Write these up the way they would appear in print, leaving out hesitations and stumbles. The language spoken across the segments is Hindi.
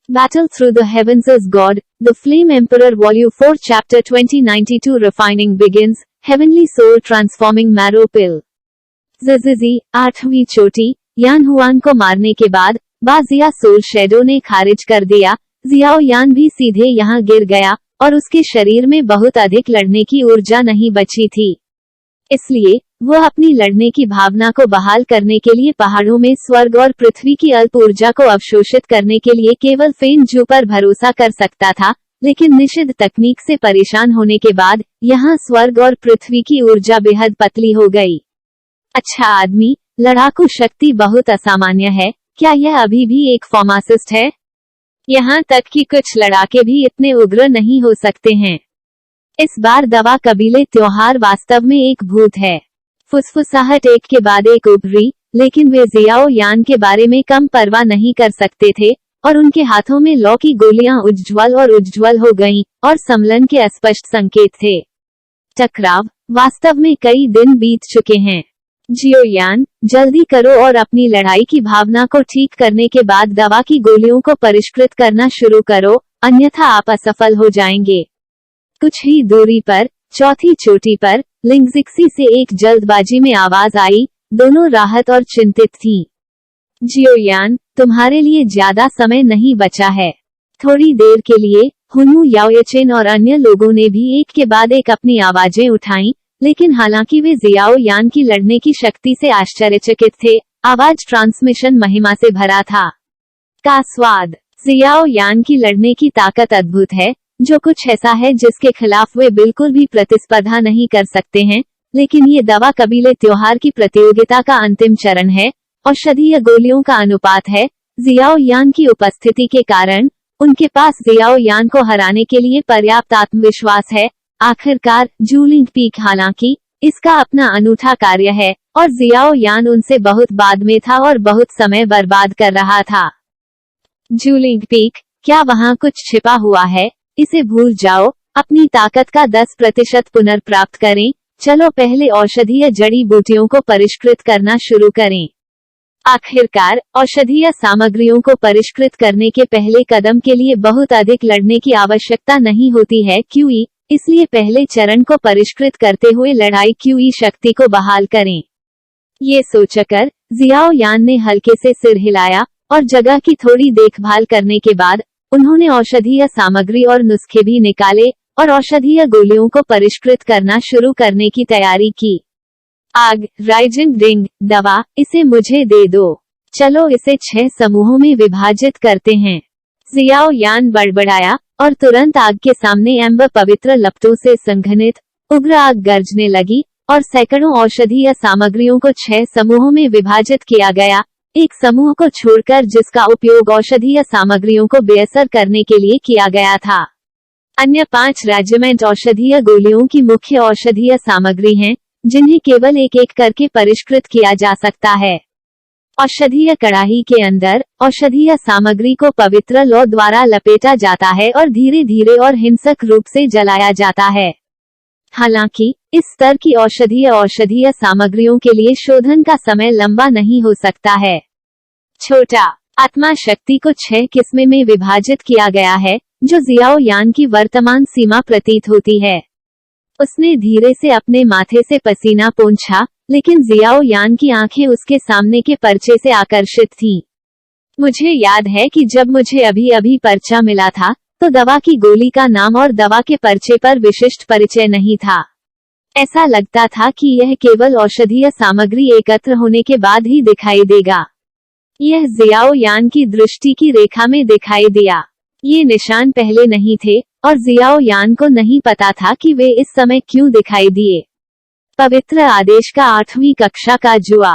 Battle Through the Heavens as God, The Flame Emperor Volume 4 Chapter 2092 Refining Begins, Heavenly Soul Transforming Marrow Pill। ज़िज़ी 8वीं चोटी, यान हुआन को मारने के बाद बाजिया सोल शेडो ने खारिज कर दिया। जियाओ यान भी सीधे यहाँ गिर गया और उसके शरीर में बहुत अधिक लड़ने की ऊर्जा नहीं बची थी। इसलिए वो अपनी लड़ने की भावना को बहाल करने के लिए पहाड़ों में स्वर्ग और पृथ्वी की अल्प ऊर्जा को अवशोषित करने के लिए केवल फेन जू पर भरोसा कर सकता था, लेकिन निषिद्ध तकनीक से परेशान होने के बाद यहाँ स्वर्ग और पृथ्वी की ऊर्जा बेहद पतली हो गई। अच्छा आदमी, लड़ाकू शक्ति बहुत असामान्य है। क्या यह अभी भी एक फार्मासिस्ट है? यहाँ तक कि कुछ लड़ाके भी इतने उग्र नहीं हो सकते हैं। इस बार दवा कबीले त्योहार वास्तव में एक भूत है। फुसफुसाहट एक के बाद एक उभरी, लेकिन वे जियाओ यान के बारे में कम परवाह नहीं कर सकते थे और उनके हाथों में लौ की गोलियां उज्ज्वल हो गईं और सम्मलन के अस्पष्ट संकेत थे। टकराव, वास्तव में कई दिन बीत चुके हैं। जियो यान, जल्दी करो और अपनी लड़ाई की भावना को ठीक करने के बाद दवा की गोलियों को परिष्कृत करना शुरू करो, अन्यथा आप असफल हो जाएंगे। कुछ ही दूरी पर, चौथी चोटी पर, लिंगजिक्सी से एक जल्दबाजी में आवाज आई। दोनों राहत और चिंतित थीं। जियो यान, तुम्हारे लिए ज्यादा समय नहीं बचा है। थोड़ी देर के लिए हुनमू याओयेचेन और अन्य लोगों ने भी एक के बाद एक अपनी आवाजें उठाईं, लेकिन हालांकि वे जियाओ यान की लड़ने की शक्ति से आश्चर्यचकित थे, आवाज ट्रांसमिशन महिमा से भरा था। का स्वाद, जियाओ यान की लड़ने की ताकत अद्भुत है, जो कुछ ऐसा है जिसके खिलाफ वे बिल्कुल भी प्रतिस्पर्धा नहीं कर सकते हैं। लेकिन ये दवा कबीले त्योहार की प्रतियोगिता का अंतिम चरण है। औषधीय गोलियों का अनुपात है। जियाओ यान की उपस्थिति के कारण उनके पास जियाओ यान को हराने के लिए पर्याप्त आत्मविश्वास है। आखिरकार जूलिंग पीक हालांकि इसका अपना अनूठा कार्य है और जियाओ यान उनसे बहुत बाद में था और बहुत समय बर्बाद कर रहा था। जूलिंग पीक, क्या वहाँ कुछ छिपा हुआ है? इसे भूल जाओ, अपनी ताकत का 10% पुनर्प्राप्त करें। चलो पहले औषधीय जड़ी बूटियों को परिष्कृत करना शुरू करें। आखिरकार औषधीय सामग्रियों को परिष्कृत करने के पहले कदम के लिए बहुत अधिक लड़ने की आवश्यकता नहीं होती है क्यूई, इसलिए पहले चरण को परिष्कृत करते हुए लड़ाई क्यूई शक्ति को बहाल करें। ये सोचकर जियाओ यान ने हल्के से सिर हिलाया और जगह की थोड़ी देखभाल करने के बाद उन्होंने औषधीय सामग्री और नुस्खे भी निकाले और औषधीय गोलियों को परिष्कृत करना शुरू करने की तैयारी की। आग, राइजिंग रिंग, दवा, इसे मुझे दे दो। चलो इसे 6 समूहों में विभाजित करते हैं। जियाओ यान बड़बड़ाया और तुरंत आग के सामने एम्बर पवित्र लपटों से संघनित उग्र आग गरजने लगी और सैकड़ों औषधीय सामग्रियों को 6 समूहों में विभाजित किया गया, एक समूह को छोड़कर जिसका उपयोग औषधीय सामग्रियों को बेअसर करने के लिए किया गया था। अन्य 5 रेजिमेंट औषधीय गोलियों की मुख्य औषधीय सामग्री हैं, जिन्हें केवल एक एक करके परिष्कृत किया जा सकता है। औषधीय कड़ाही के अंदर औषधीय सामग्री को पवित्र लौ द्वारा लपेटा जाता है और धीरे धीरे और हिंसक रूप से जलाया जाता है। हालांकि इस स्तर की औषधीय सामग्रियों के लिए शोधन का समय लंबा नहीं हो सकता है। छोटा आत्मा शक्ति को 6 किस्में में विभाजित किया गया है, जो जियाओ यान की वर्तमान सीमा प्रतीत होती है। उसने धीरे से अपने माथे से पसीना पोंछा, लेकिन जियाओ यान की आंखें उसके सामने के पर्चे से आकर्षित थीं। मुझे याद है कि जब मुझे अभी अभी पर्चा मिला था, तो दवा की गोली का नाम और दवा के पर्चे पर विशिष्ट परिचय नहीं था। ऐसा लगता था कि यह केवल औषधीय सामग्री एकत्र होने के बाद ही दिखाई देगा। यह जियाओ यान की दृष्टि की रेखा में दिखाई दिया। ये निशान पहले नहीं थे और जियाओ यान को नहीं पता था कि वे इस समय क्यों दिखाई दिए। पवित्र आदेश का 8वीं कक्षा का जुआ।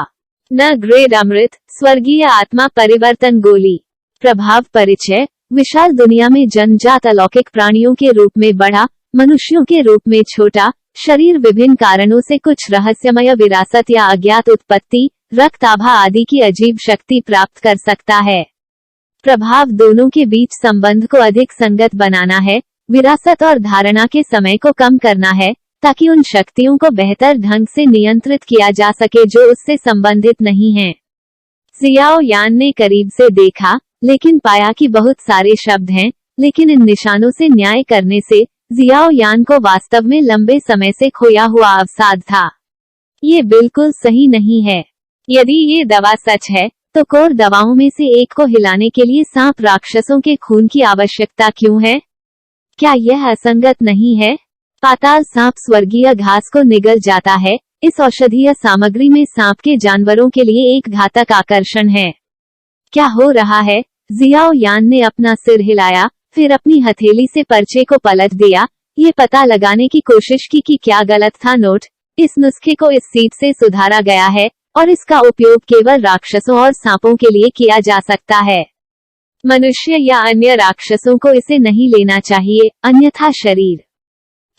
न ग्रेड अमृत, स्वर्गीय आत्मा परिवर्तन गोली। प्रभाव परिचय, विशाल दुनिया में जन्मजात अलौकिक प्राणियों के रूप में बड़ा, मनुष्यों के रूप में छोटा, शरीर विभिन्न कारणों से कुछ रहस्यमय विरासत या अज्ञात उत्पत्ति, रक्त आभा आदि की अजीब शक्ति प्राप्त कर सकता है। प्रभाव दोनों के बीच संबंध को अधिक संगत बनाना है, विरासत और धारणा के समय को कम करना है, ताकि उन शक्तियों को बेहतर ढंग से नियंत्रित किया जा सके जो उससे संबंधित नहीं हैं। जियाओ यान ने करीब से देखा, लेकिन पाया कि बहुत सारे शब्द हैं, लेकिन इन निशानों से न्याय करने से जियाओ यान को वास्तव में लंबे समय से खोया हुआ अवसाद था। ये बिल्कुल सही नहीं है। यदि ये दवा सच है, तो कोर दवाओं में से एक को हिलाने के लिए सांप राक्षसों के खून की आवश्यकता क्यों है? क्या यह असंगत नहीं है? पाताल सांप स्वर्गीय घास को निगल जाता है। इस औषधीय सामग्री में सांप के जानवरों के लिए एक घातक आकर्षण है। क्या हो रहा है? जियाओ यान ने अपना सिर हिलाया, फिर अपनी हथेली से पर्चे को पलट दिया, ये पता लगाने की कोशिश की कि क्या गलत था। नोट: इस नुस्खे को इस सीट से सुधारा गया है और इसका उपयोग केवल राक्षसों और सांपों के लिए किया जा सकता है। मनुष्य या अन्य राक्षसों को इसे नहीं लेना चाहिए, अन्यथा शरीर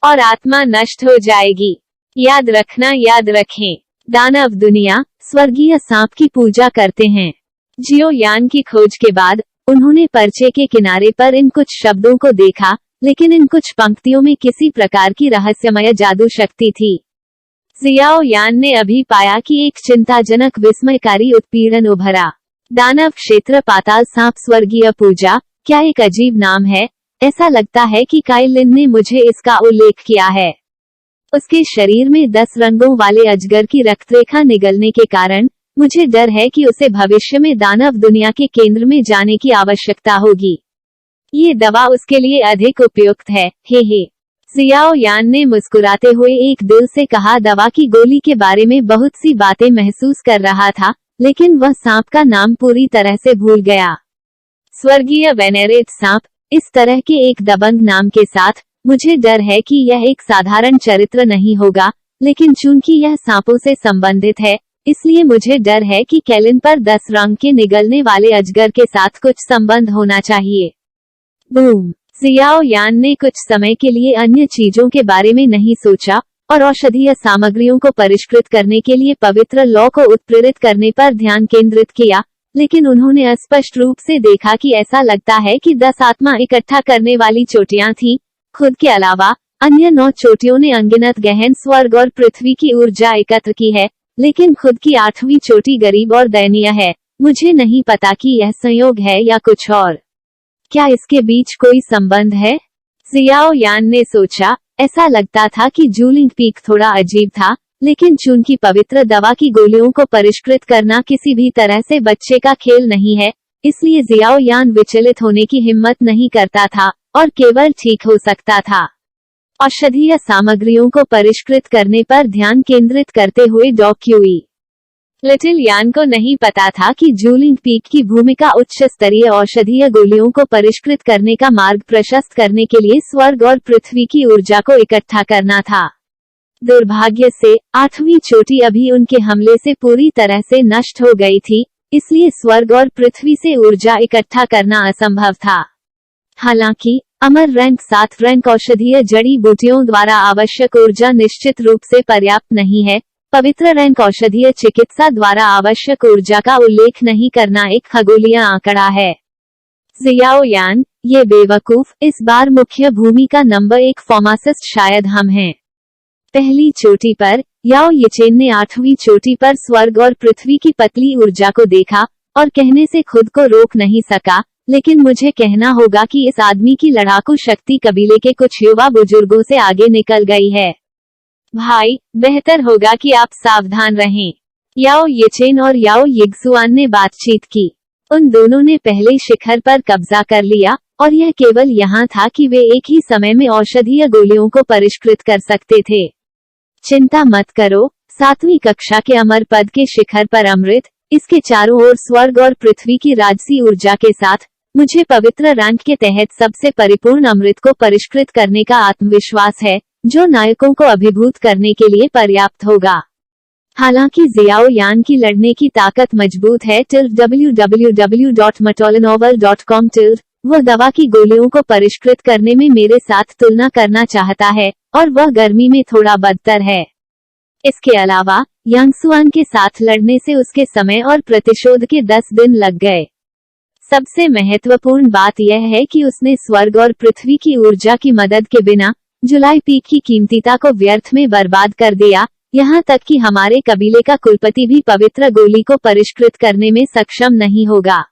और आत्मा नष्ट हो जाएगी। याद रखना, याद रखें, दानव दुनिया स्वर्गीय सांप की पूजा करते हैं। जियो यान की खोज के बाद उन्होंने पर्चे के किनारे पर इन कुछ शब्दों को देखा, लेकिन इन कुछ पंक्तियों में किसी प्रकार की रहस्यमय जादू शक्ति थी। जियाओ यान ने अभी पाया कि एक चिंताजनक विस्मयकारी उत्पीड़न उभरा। दानव क्षेत्र पाताल सांप स्वर्गीय पूजा, क्या एक अजीब नाम है। ऐसा लगता है कि काइलिन ने मुझे इसका उल्लेख किया है। उसके शरीर में 10 रंगों वाले अजगर की रक्तरेखा निगलने के कारण मुझे डर है कि उसे भविष्य में दानव दुनिया के केंद्र में जाने की आवश्यकता होगी। ये दवा उसके लिए अधिक उपयुक्त है। हे। जियाओ यान ने मुस्कुराते हुए एक दिल से कहा। दवा की गोली के बारे में बहुत सी बातें महसूस कर रहा था, लेकिन वह सांप का नाम पूरी तरह से भूल गया। स्वर्गीय वेनेरेट सांप, इस तरह के एक दबंग नाम के साथ मुझे डर है कि यह एक साधारण चरित्र नहीं होगा, लेकिन चूंकि यह सांपों से संबंधित है, इसलिए मुझे डर है कि कैलिन पर 10 रंग के निगलने वाले अजगर के साथ कुछ संबंध होना चाहिए। बूम! जियाओ यान ने कुछ समय के लिए अन्य चीजों के बारे में नहीं सोचा और औषधीय सामग्रियों को परिष्कृत करने के लिए पवित्र लौ को उत्प्रेरित करने पर ध्यान केंद्रित किया, लेकिन उन्होंने स्पष्ट रूप से देखा कि ऐसा लगता है कि 10 आत्मा इकट्ठा करने वाली चोटियां थीं। खुद के अलावा अन्य 9 चोटियों ने अनगिनत गहन स्वर्ग और पृथ्वी की ऊर्जा एकत्र की है, लेकिन खुद की 8वीं चोटी गरीब और दयनीय है। मुझे नहीं पता कि यह संयोग है या कुछ और। क्या इसके बीच कोई संबंध है? जियाओ यान ने सोचा। ऐसा लगता था कि जूलिंग पीक थोड़ा अजीब था, लेकिन चूंकि पवित्र दवा की गोलियों को परिष्कृत करना किसी भी तरह से बच्चे का खेल नहीं है, इसलिए जियाओ यान विचलित होने की हिम्मत नहीं करता था और केवल ठीक हो सकता था। औषधीय सामग्रियों को परिष्कृत करने पर ध्यान केंद्रित करते हुए डॉक्यूई लिटिल यान को नहीं पता था कि जूलिंग पीक की भूमिका उच्च स्तरीय औषधीय गोलियों को परिष्कृत करने का मार्ग प्रशस्त करने के लिए स्वर्ग और पृथ्वी की ऊर्जा को इकट्ठा करना था। दुर्भाग्य से 8वीं चोटी अभी उनके हमले से पूरी तरह से नष्ट हो गई थी, इसलिए स्वर्ग और पृथ्वी से ऊर्जा इकट्ठा करना असंभव था। हालांकि अमर रैंक 7 रैंक औषधीय जड़ी बूटियों द्वारा आवश्यक ऊर्जा निश्चित रूप से पर्याप्त नहीं है। पवित्र रैंक औषधीय चिकित्सा द्वारा आवश्यक ऊर्जा का उल्लेख नहीं करना एक खगोलीय आंकड़ा है। जियाओ यान, ये बेवकूफ, इस बार मुख्य भूमिका नंबर 1 फार्मासिस्ट शायद हम हैं। पहली चोटी पर याओ येचेन ने 8वीं चोटी पर स्वर्ग और पृथ्वी की पतली ऊर्जा को देखा और कहने से खुद को रोक नहीं सका, लेकिन मुझे कहना होगा कि इस आदमी की लड़ाकू शक्ति कबीले के कुछ युवा बुजुर्गों से आगे निकल गई है। भाई, बेहतर होगा कि आप सावधान रहें। याओ येचेन और याओ यिगसुआन ने बातचीत की। उन दोनों ने पहले शिखर पर कब्जा कर लिया और यह केवल यहाँ था कि वे एक ही समय में औषधीय गोलियों को परिष्कृत कर सकते थे। चिंता मत करो, 7वीं कक्षा के अमर पद के शिखर पर अमृत, इसके चारों ओर स्वर्ग और पृथ्वी की राजसी ऊर्जा के साथ मुझे पवित्र रैंक के तहत सबसे परिपूर्ण अमृत को परिष्कृत करने का आत्मविश्वास है, जो नायकों को अभिभूत करने के लिए पर्याप्त होगा। हालांकि जियाओ यान की लड़ने की ताकत मजबूत है। www.matolanovel.com वह दवा की गोलियों को परिष्कृत करने में मेरे साथ तुलना करना चाहता है और वह गर्मी में थोड़ा बदतर है। इसके अलावा यांगसुआन के साथ लड़ने से उसके समय और प्रतिशोध के 10 दिन लग गए। सबसे महत्वपूर्ण बात यह है कि उसने स्वर्ग और पृथ्वी की ऊर्जा की मदद के बिना जुलाई पीक की कीमतीता को व्यर्थ में बर्बाद कर दिया, यहाँ तक कि हमारे कबीले का कुलपति भी पवित्र गोली को परिष्कृत करने में सक्षम नहीं होगा।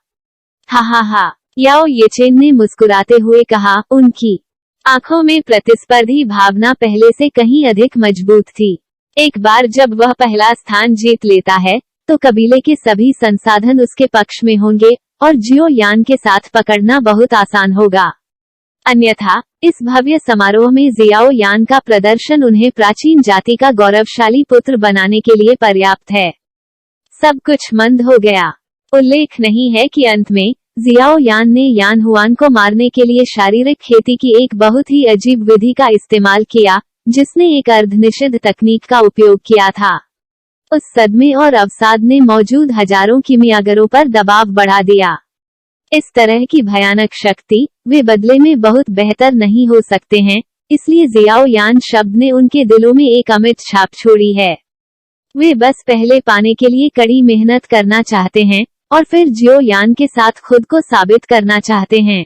हा हा हा, याओ येचेन ने मुस्कुराते हुए कहा। उनकी आंखों में प्रतिस्पर्धी भावना पहले से कहीं अधिक मजबूत थी। एक बार जब वह पहला स्थान जीत लेता है तो कबीले के सभी संसाधन उसके पक्ष में होंगे और जियो यान के साथ पकड़ना बहुत आसान होगा। अन्यथा इस भव्य समारोह में जियाओ यान का प्रदर्शन उन्हें प्राचीन जाति का गौरवशाली पुत्र बनाने के लिए पर्याप्त है। सब कुछ मंद हो गया। उल्लेख नहीं है कि अंत में जियाओ यान ने यान हुआन को मारने के लिए शारीरिक खेती की एक बहुत ही अजीब विधि का इस्तेमाल किया, जिसने एक अर्धनिषिद्ध तकनीक का उपयोग किया था। उस सदमे और अवसाद ने मौजूद हजारों किमियागरों पर दबाव बढ़ा दिया। इस तरह की भयानक शक्ति वे बदले में बहुत बेहतर नहीं हो सकते हैं, इसलिए जियाओ यान शब्द ने उनके दिलों में एक अमिट छाप छोड़ी है। वे बस पहले पाने के लिए कड़ी मेहनत करना चाहते हैं और फिर जियो यान के साथ खुद को साबित करना चाहते हैं।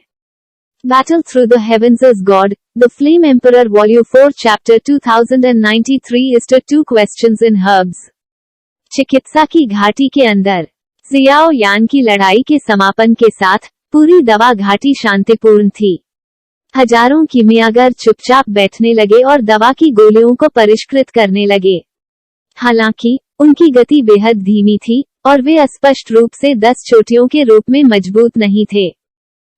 Battle Through the Heavens as God, The Flame Emperor Volume 4 Chapter 2093 is to 2 Questions in Herbs। चिकित्सा की घाटी के अंदर जियाओ यान की लड़ाई के समापन के साथ पूरी दवा घाटी शांतिपूर्ण थी। हजारों किमियागर चुपचाप बैठने लगे और दवा की गोलियों को परिष्कृत करने लगे। हालांकि उनकी गति बेहद धीमी थी और वे स्पष्ट रूप से 10 चोटियों के रूप में मजबूत नहीं थे।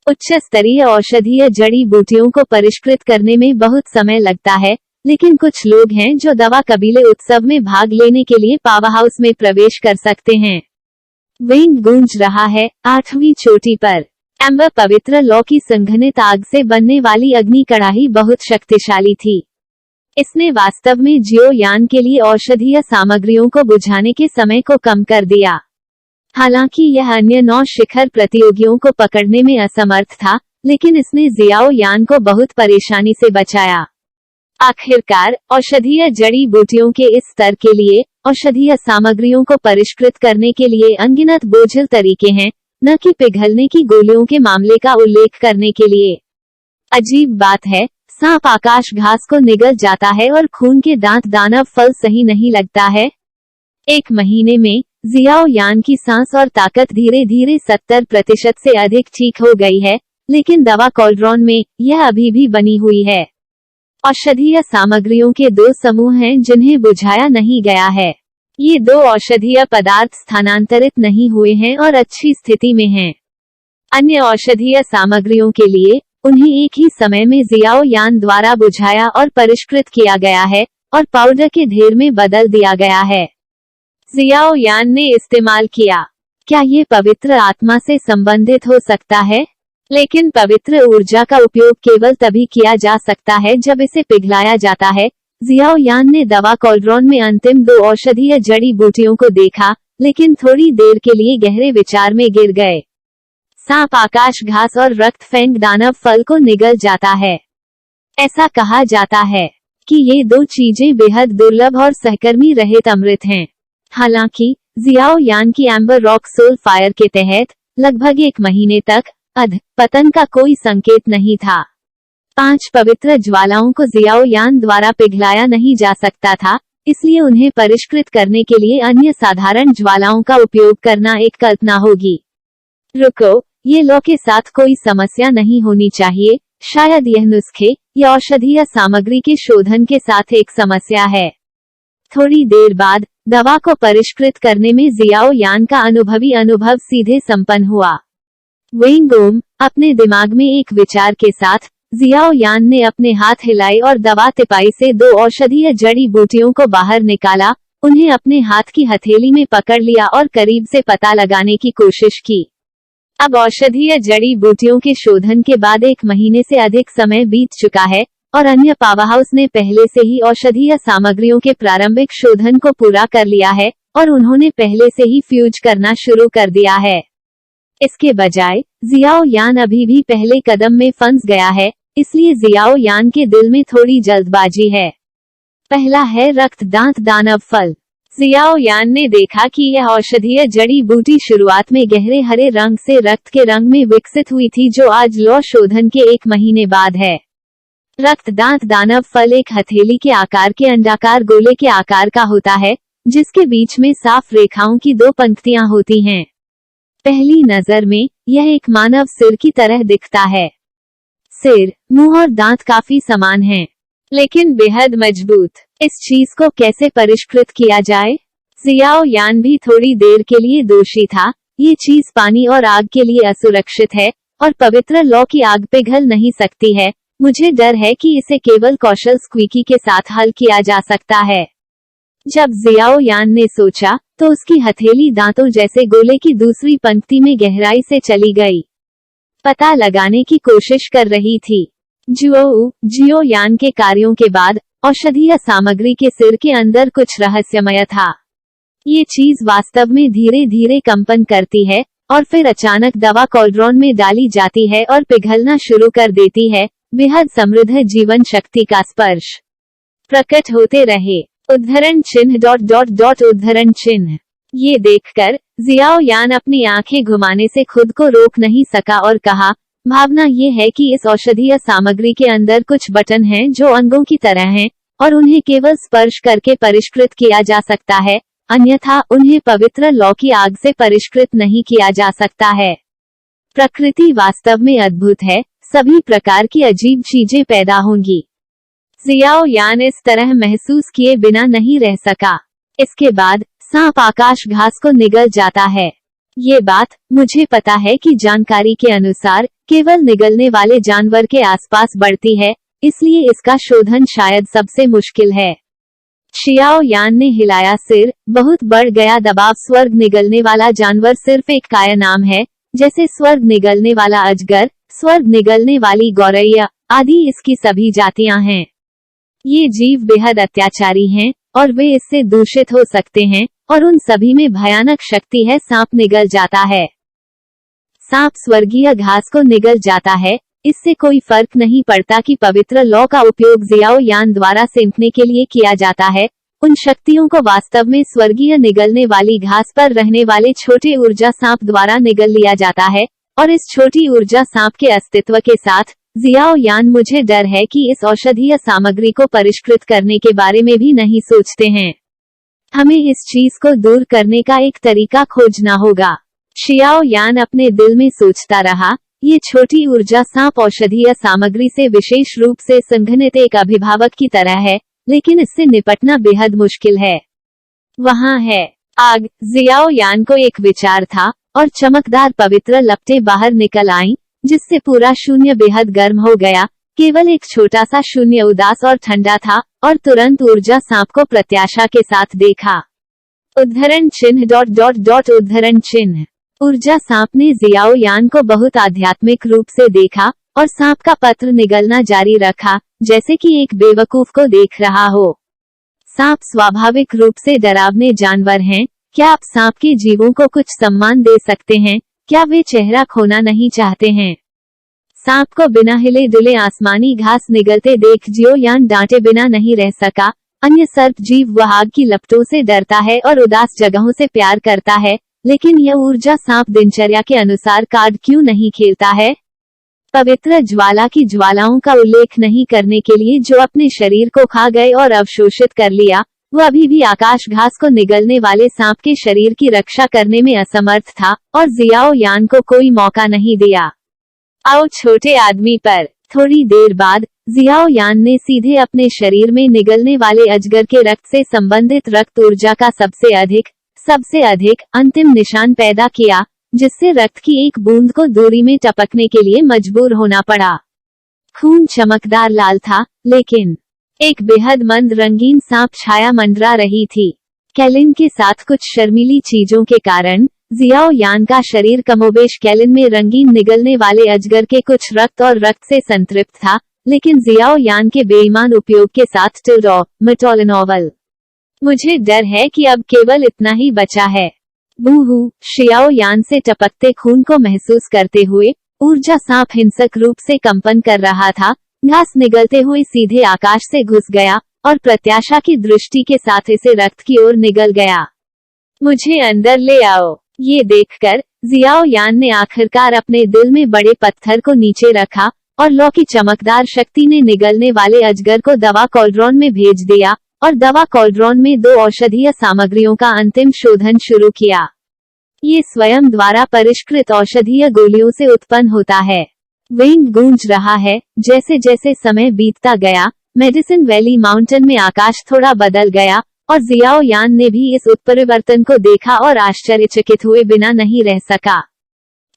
उच्च स्तरीय औषधीय जड़ी बूटियों को परिष्कृत करने में बहुत समय लगता है, लेकिन कुछ लोग हैं जो दवा कबीले उत्सव में भाग लेने के लिए पावर हाउस में प्रवेश कर सकते हैं। वेंग गूंज रहा है 8वीं चोटी पर। एम्बर पवित्र लौ की संघनित आग से बनने वाली अग्नि कड़ाही बहुत शक्तिशाली थी। इसने वास्तव में जियो यान के लिए औषधीय सामग्रियों को बुझाने के समय को कम कर दिया। हालांकि यह अन्य 9 शिखर प्रतियोगियों को पकड़ने में असमर्थ था, लेकिन इसने जियाओ यान को बहुत परेशानी से बचाया। आखिरकार औषधीय जड़ी बूटियों के इस स्तर के लिए औषधीय सामग्रियों को परिष्कृत करने के लिए अनगिनत बोझिल तरीके हैं, न कि पिघलने की गोलियों के मामले का उल्लेख करने के लिए। अजीब बात है, सांप आकाश घास को निगल जाता है और खून के दांत दानव फल सही नहीं लगता है। 1 महीने में जियाओ यान की सांस और ताकत धीरे धीरे 70% से अधिक ठीक हो गई है, लेकिन दवा कॉल्ड्रॉन में यह अभी भी बनी हुई है। औषधीय सामग्रियों के 2 समूह हैं जिन्हें बुझाया नहीं गया है। ये 2 औषधीय पदार्थ स्थानांतरित नहीं हुए हैं और अच्छी स्थिति में हैं। अन्य औषधीय सामग्रियों के लिए उन्हें एक ही समय में जियाओ यान द्वारा बुझाया और परिष्कृत किया गया है और पाउडर के ढेर में बदल दिया गया है। जियाओ यान ने इस्तेमाल किया। क्या ये पवित्र आत्मा से संबंधित हो सकता है? लेकिन पवित्र ऊर्जा का उपयोग केवल तभी किया जा सकता है जब इसे पिघलाया जाता है। जियाओ यान ने दवा कॉल्ड्रॉन में अंतिम 2 औषधीय जड़ी बूटियों को देखा, लेकिन थोड़ी देर के लिए गहरे विचार में गिर गए। सांप आकाश घास और रक्त फेंग दानव फल को निगल जाता है। ऐसा कहा जाता है कि ये 2 चीजें बेहद दुर्लभ और सहकर्मी रहित अमृत हैं। हालांकि जियाओ यान की एम्बर रॉक सोल फायर के तहत लगभग 1 महीने तक अध पतन का कोई संकेत नहीं था। 5 पवित्र ज्वालाओं को जियाओ यान द्वारा पिघलाया नहीं जा सकता था, इसलिए उन्हें परिष्कृत करने के लिए अन्य साधारण ज्वालाओं का उपयोग करना एक कल्पना होगी। रुको, ये लौ के साथ कोई समस्या नहीं होनी चाहिए। शायद यह नुस्खे या औषधीय सामग्री के शोधन के साथ एक समस्या है। थोड़ी देर बाद दवा को परिष्कृत करने में जियाओ यान का अनुभवी अनुभव सीधे संपन्न हुआ। वेंगोम अपने दिमाग में एक विचार के साथ जियाओ यान ने अपने हाथ हिलाए और दवा तिपाई से 2 औषधीय जड़ी बूटियों को बाहर निकाला, उन्हें अपने हाथ की हथेली में पकड़ लिया और करीब से पता लगाने की कोशिश की। अब औषधीय जड़ी बूटियों के शोधन के बाद 1 महीने से अधिक समय बीत चुका है और अन्य पावरहाउस ने पहले से ही औषधीय सामग्रियों के प्रारंभिक शोधन को पूरा कर लिया है और उन्होंने पहले से ही फ्यूज करना शुरू कर दिया है। इसके बजाय जियाओ यान अभी भी पहले कदम में फंस गया है, इसलिए जियाओ यान के दिल में थोड़ी जल्दबाजी है। पहला है रक्त दांत दानव फल। जियाओ यान ने देखा कि यह औषधीय जड़ी बूटी शुरुआत में गहरे हरे रंग से रक्त के रंग में विकसित हुई थी, जो आज लौ शोधन के 1 महीने बाद है। रक्त दांत दानव फल एक हथेली के आकार के अंडाकार गोले के आकार का होता है, जिसके बीच में साफ रेखाओं की 2 पंक्तियां होती हैं। पहली नजर में यह एक मानव सिर की तरह दिखता है। सिर, मुंह और दांत काफी समान हैं, लेकिन बेहद मजबूत। इस चीज को कैसे परिष्कृत किया जाए? जियाओ यान भी थोड़ी देर के लिए दोषी था। ये चीज पानी और आग के लिए असुरक्षित है और पवित्र लौ की आग पिघल नहीं सकती है। मुझे डर है कि इसे केवल कौशल स्क्वीकी के साथ हल किया जा सकता है। जब जियाओ यान ने सोचा तो उसकी हथेली दांतों जैसे गोले की दूसरी पंक्ति में गहराई से चली गई। पता लगाने की कोशिश कर रही थी। जियो यान के कार्यों के बाद औषधीय सामग्री के सिर के अंदर कुछ रहस्यमय था। ये चीज वास्तव में धीरे धीरे कंपन करती है और फिर अचानक दवा कॉल्ड्रॉन में डाली जाती है और पिघलना शुरू कर देती है। बेहद समृद्ध जीवन शक्ति का स्पर्श प्रकट होते रहे। उद्धरण चिन्ह ... उद्धरण चिन्ह। ये देखकर जियाओ यान अपनी आंखें घुमाने से खुद को रोक नहीं सका और कहा, भावना ये है कि इस औषधीय सामग्री के अंदर कुछ बटन हैं जो अंगों की तरह हैं और उन्हें केवल स्पर्श करके परिष्कृत किया जा सकता है, अन्यथा उन्हें पवित्र लौ की आग से परिष्कृत नहीं किया जा सकता है। प्रकृति वास्तव में अद्भुत है, सभी प्रकार की अजीब चीजें पैदा होंगी। जियाओ यान इस तरह महसूस किए बिना नहीं रह सका। इसके बाद सांप आकाश घास को निगल जाता है। ये बात मुझे पता है कि जानकारी के अनुसार केवल निगलने वाले जानवर के आसपास बढ़ती है, इसलिए इसका शोधन शायद सबसे मुश्किल है। जियाओ यान ने हिलाया सिर। बहुत बढ़ गया दबाव। स्वर्ग निगलने वाला जानवर सिर्फ एक काय नाम है, जैसे स्वर्ग निगलने वाला अजगर, स्वर्ग निगलने वाली गौरैया आदि इसकी सभी जातियां हैं। ये जीव बेहद अत्याचारी हैं और वे इससे दूषित हो सकते हैं और उन सभी में भयानक शक्ति है। सांप निगल जाता है। सांप स्वर्गीय घास को निगल जाता है। इससे कोई फर्क नहीं पड़ता कि पवित्र लौ का उपयोग जियाओ यान द्वारा सिमटने के लिए किया जाता है। उन शक्तियों को वास्तव में स्वर्गीय निगलने वाली घास पर रहने वाले छोटे ऊर्जा सांप द्वारा निगल लिया जाता है और इस छोटी ऊर्जा सांप के अस्तित्व के साथ जियाओ यान मुझे डर है कि इस औषधीय सामग्री को परिष्कृत करने के बारे में भी नहीं सोचते हैं। हमें इस चीज को दूर करने का एक तरीका खोजना होगा। जियाओ यान अपने दिल में सोचता रहा, ये छोटी ऊर्जा सांप औषधीय सामग्री से विशेष रूप से संघनित एक अभिभावक की तरह है, लेकिन इससे निपटना बेहद मुश्किल है। वहाँ है आग। जियाओ यान को एक विचार था और चमकदार पवित्र लपटें बाहर निकल आईं, जिससे पूरा शून्य बेहद गर्म हो गया। केवल एक छोटा सा शून्य उदास और ठंडा था और तुरंत ऊर्जा सांप को प्रत्याशा के साथ देखा। उद्धरण चिन्ह ... उद्धरण चिन्ह। ऊर्जा सांप ने जियाओ यान को बहुत आध्यात्मिक रूप से देखा और सांप का पत्र निगलना जारी रखा, जैसे कि एक बेवकूफ को देख रहा हो। सांप स्वाभाविक रूप से डरावने जानवर हैं। क्या आप सांप के जीवों को कुछ सम्मान दे सकते हैं? क्या वे चेहरा खोना नहीं चाहते हैं? सांप को बिना हिले डुले आसमानी घास निगलते देख जियाओ यान डांटे बिना नहीं रह सका। अन्य सर्प जीव वह आग की लपटों से डरता है और उदास जगहों से प्यार करता है, लेकिन यह ऊर्जा सांप दिनचर्या के अनुसार कार्ड क्यों नहीं खेलता है? पवित्र ज्वाला की ज्वालाओं का उल्लेख नहीं करने के लिए जो अपने शरीर को खा गए और अवशोषित कर लिया, वो अभी भी आकाश घास को निगलने वाले सांप के शरीर की रक्षा करने में असमर्थ था और जियाओ यान को कोई मौका नहीं दिया। आओ छोटे आदमी पर। थोड़ी देर बाद जियाओ यान ने सीधे अपने शरीर में निगलने वाले अजगर के रक्त से संबंधित रक्त ऊर्जा का सबसे अधिक अंतिम निशान पैदा किया, जिससे रक्त की एक बूंद को दूरी में टपकने के लिए मजबूर होना पड़ा। खून चमकदार लाल था, लेकिन एक बेहद मंद रंगीन सांप छाया मंडरा रही थी। कैलिन के साथ कुछ शर्मीली चीजों के कारण जियाओ यान का शरीर कमोबेश कैलिन में रंगीन निगलने वाले अजगर के कुछ रक्त और रक्त से संतृप्त था, लेकिन जियाओ यान के बेईमान उपयोग के साथ मिटोलिनोवल। मुझे डर है कि अब केवल इतना ही बचा है। बूहू। जियाओ यान से टपकते खून को महसूस करते हुए ऊर्जा सांप हिंसक रूप से कंपन कर रहा था। घास निगलते हुए सीधे आकाश से घुस गया और प्रत्याशा की दृष्टि के साथ इसे रक्त की ओर निगल गया। मुझे अंदर ले आओ। ये देखकर जियाओ यान ने आखिरकार अपने दिल में बड़े पत्थर को नीचे रखा और लौ की चमकदार शक्ति ने निगलने वाले अजगर को दवा कॉल्ड्रॉन में भेज दिया और दवा कॉल्ड्रॉन में 2 औषधीय सामग्रियों का अंतिम शोधन शुरू किया। ये स्वयं द्वारा परिष्कृत औषधीय गोलियों से उत्पन्न होता है। विंग गूंज रहा है। जैसे जैसे समय बीतता गया, मेडिसिन वैली माउंटेन में आकाश थोड़ा बदल गया और जियाओ यान ने भी इस उत्परिवर्तन को देखा और आश्चर्यचकित हुए बिना नहीं रह सका।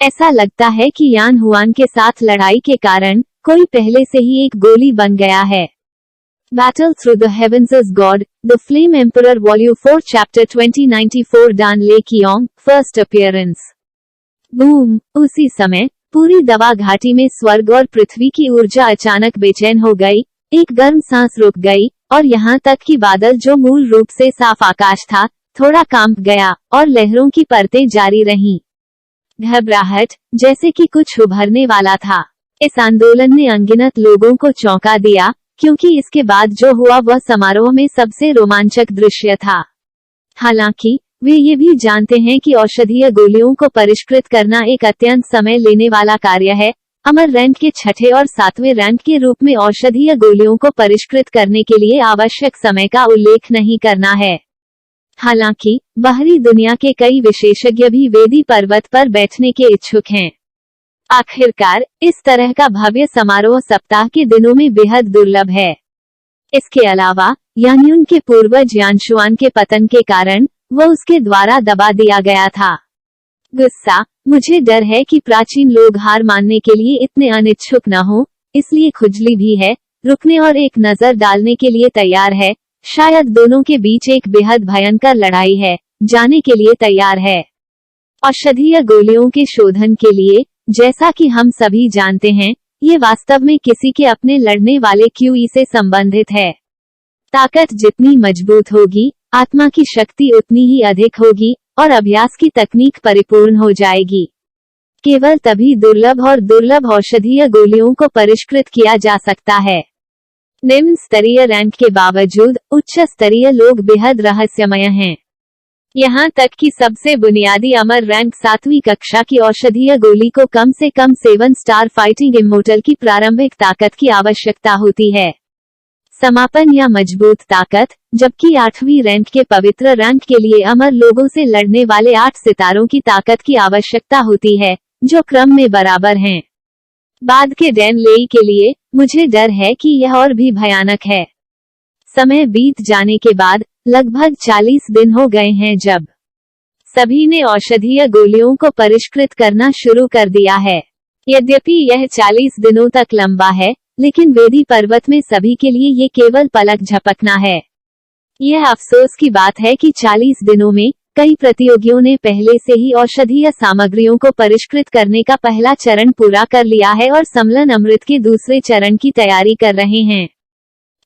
ऐसा लगता है कि यान हुआन के साथ लड़ाई के कारण कोई पहले से ही एक गोली बन गया है। Battle Through the Heavens as God, The Flame Emperor Volume 4 Chapter 2094 Dan Le Qiong, First Appearance। Boom! उसी समय पूरी दवा घाटी में स्वर्ग और पृथ्वी की ऊर्जा अचानक बेचैन हो गई। एक गर्म सांस रुक गई और यहाँ तक कि बादल जो मूल रूप से साफ आकाश था, थोड़ा कांप गया और लहरों की परतें जारी रहीं। घबराहट, जैसे कि कुछ उभरने वाला था। इस आंदोलन ने अनगिनत लोगों को चौंका दिया, क्योंकि इसके बाद जो हुआ वह समारोह में सबसे रोमांचक दृश्य था। हालांकि वे ये भी जानते हैं कि औषधीय गोलियों को परिष्कृत करना एक अत्यंत समय लेने वाला कार्य है। अमर रैंक के छठे और सातवें रैंक के रूप में औषधीय गोलियों को परिष्कृत करने के लिए आवश्यक समय का उल्लेख नहीं करना है। हालांकि बाहरी दुनिया के कई विशेषज्ञ भी वेदी पर्वत पर बैठने के इच्छुक हैं। आखिरकार इस तरह का भव्य समारोह सप्ताह के दिनों में बेहद दुर्लभ है। इसके अलावा यान्युन के पूर्वज यानशुआन के पतन के कारण वह उसके द्वारा दबा दिया गया था। गुस्सा, मुझे डर है कि प्राचीन लोग हार मानने के लिए इतने अनिच्छुक न हो, इसलिए खुजली भी है, रुकने और एक नजर डालने के लिए तैयार है। शायद दोनों के बीच एक बेहद भयंकर लड़ाई है, जाने के लिए तैयार है। औषधीय गोलियों के शोधन के लिए, जैसा कि हम सभी जानते हैं, ये वास्तव में किसी के अपने लड़ने वाले क्यूई से संबंधित है। ताकत जितनी मजबूत होगी, आत्मा की शक्ति उतनी ही अधिक होगी और अभ्यास की तकनीक परिपूर्ण हो जाएगी। केवल तभी दुर्लभ और दुर्लभ औषधीय गोलियों को परिष्कृत किया जा सकता है। निम्न स्तरीय रैंक के बावजूद उच्च स्तरीय लोग बेहद रहस्यमय हैं। यहाँ तक कि सबसे बुनियादी अमर रैंक 7वीं कक्षा की औषधीय गोली को कम से कम 7 स्टार फाइटिंग इमोर्टल की प्रारंभिक ताकत की आवश्यकता होती है। समापन या मजबूत ताकत, जबकि 8वीं रैंक के पवित्र रैंक के लिए अमर लोगों से लड़ने वाले 8 सितारों की ताकत की आवश्यकता होती है, जो क्रम में बराबर हैं। बाद के डैन लेई के लिए मुझे डर है कि यह और भी भयानक है। समय बीत जाने के बाद लगभग 40 दिन हो गए हैं जब सभी ने औषधीय गोलियों को परिष्कृत करना शुरू कर दिया है। यद्यपि यह 40 दिनों तक लंबा है, लेकिन वेदी पर्वत में सभी के लिए ये केवल पलक झपकना है। यह अफसोस की बात है कि 40 दिनों में कई प्रतियोगियों ने पहले से ही औषधीय सामग्रियों को परिष्कृत करने का पहला चरण पूरा कर लिया है और सम्लन अमृत के दूसरे चरण की तैयारी कर रहे हैं।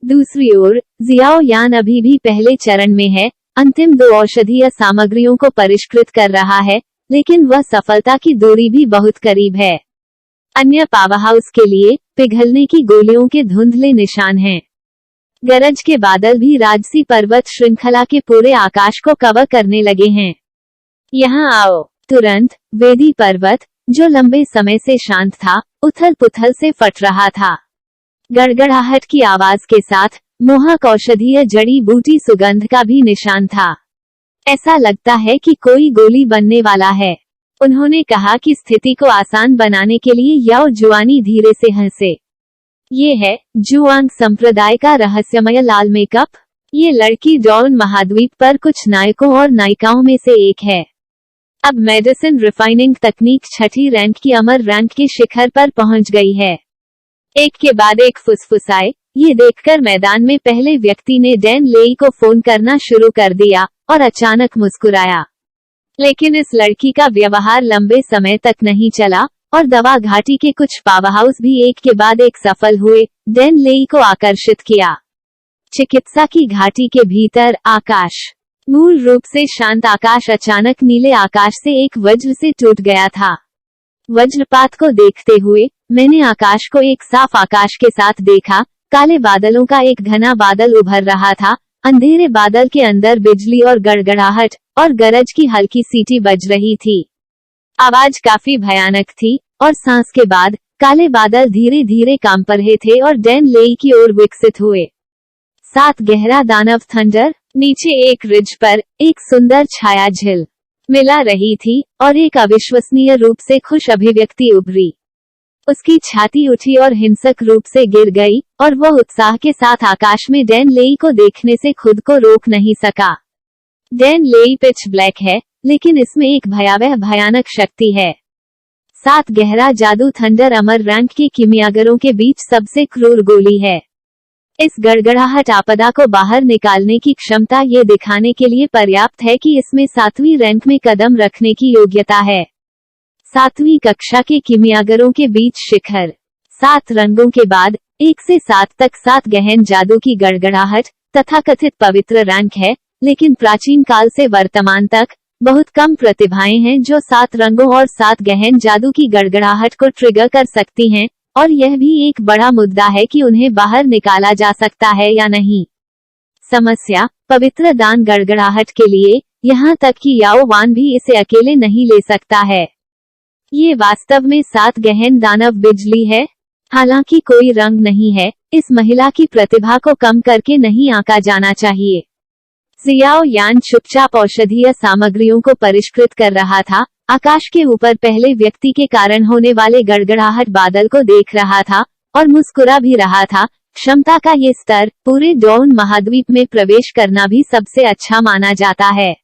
दूसरी ओर जियाओ यान अभी भी पहले चरण में है, अंतिम 2 औषधीय सामग्रियों को परिष्कृत कर रहा है, लेकिन वह सफलता की दूरी भी बहुत करीब है। अन्य पावरहाउस के लिए पिघलने की गोलियों के धुंधले निशान हैं। गरज के बादल भी राजसी पर्वत श्रृंखला के पूरे आकाश को कवर करने लगे हैं। यहाँ आओ। तुरंत वेदी पर्वत, जो लंबे समय से शांत था, उथल पुथल से फट रहा था। गड़गड़ाहट की आवाज के साथ मोहक औषधीय जड़ी बूटी सुगंध का भी निशान था। ऐसा लगता है कि कोई गोली बनने वाला है। उन्होंने कहा कि स्थिति को आसान बनाने के लिए याओ जुआनी धीरे से हंसे। ये है जुआंग संप्रदाय का रहस्यमय लाल मेकअप। ये लड़की डॉन महाद्वीप पर कुछ नायकों और नायिकाओं में से एक है। अब मेडिसिन रिफाइनिंग तकनीक 6ठी रैंक की अमर रैंक के शिखर पर पहुंच गई है। एक के बाद एक फुसफुसाए। ये देखकर मैदान में पहले व्यक्ति ने डैन लेई को फोन करना शुरू कर दिया और अचानक मुस्कुराया। लेकिन इस लड़की का व्यवहार लंबे समय तक नहीं चला और दवा घाटी के कुछ पावरहाउस भी एक के बाद एक सफल हुए डैन लेई को आकर्षित किया। चिकित्सा की घाटी के भीतर आकाश, मूल रूप से शांत आकाश अचानक नीले आकाश से एक वज्र से टूट गया था। वज्रपात को देखते हुए मैंने आकाश को एक साफ आकाश के साथ देखा। काले बादलों का एक घना बादल उभर रहा था। अंधेरे बादल के अंदर बिजली और गड़गड़ाहट और गरज की हल्की सीटी बज रही थी। आवाज काफी भयानक थी और सांस के बाद काले बादल धीरे धीरे कांप रहे थे और डैन लेई की ओर विकसित हुए। 7 गहरा दानव थंडर। नीचे एक रिज पर एक सुंदर छाया झील। मिला रही थी और एक अविश्वसनीय रूप से खुश अभिव्यक्ति उभरी। उसकी छाती उठी और हिंसक रूप से गिर गई और वह उत्साह के साथ आकाश में डैन लेई को देखने से खुद को रोक नहीं सका। डैन लेई पिच ब्लैक है, लेकिन इसमें एक भयावह भयानक शक्ति है। 7 गहरा जादू थंडर अमर रैंक के किमियागरों के बीच सबसे क्रूर गोली है। इस गड़गड़ाहट आपदा को बाहर निकालने की क्षमता ये दिखाने के लिए पर्याप्त है कि इसमें 7वीं रैंक में कदम रखने की योग्यता है। 7वीं कक्षा के किमियागरों के बीच शिखर। 7 रंगों के बाद 1 से 7 तक 7 गहन जादू की गड़गड़ाहट तथा कथित पवित्र रैंक है, लेकिन प्राचीन काल से वर्तमान तक बहुत कम प्रतिभाएं हैं जो 7 रंगों और 7 गहन जादू की गड़गड़ाहट को ट्रिगर कर सकती हैं, और यह भी एक बड़ा मुद्दा है कि उन्हें बाहर निकाला जा सकता है या नहीं। समस्या, पवित्र दान गड़गड़ाहट के लिए, यहाँ तक कि याओ वान भी इसे अकेले नहीं ले सकता है। ये वास्तव में 7 गहन दानव बिजली है। हालांकि कोई रंग नहीं है, इस महिला की प्रतिभा को कम करके नहीं आंका जाना चाहिए। जियाओ यान चुपचाप औषधीय सामग्रियों को परिष्कृत कर रहा था, आकाश के ऊपर पहले व्यक्ति के कारण होने वाले गड़गड़ाहट बादल को देख रहा था और मुस्कुरा भी रहा था। क्षमता का ये स्तर पूरे डॉन महाद्वीप में प्रवेश करना भी सबसे अच्छा माना जाता है।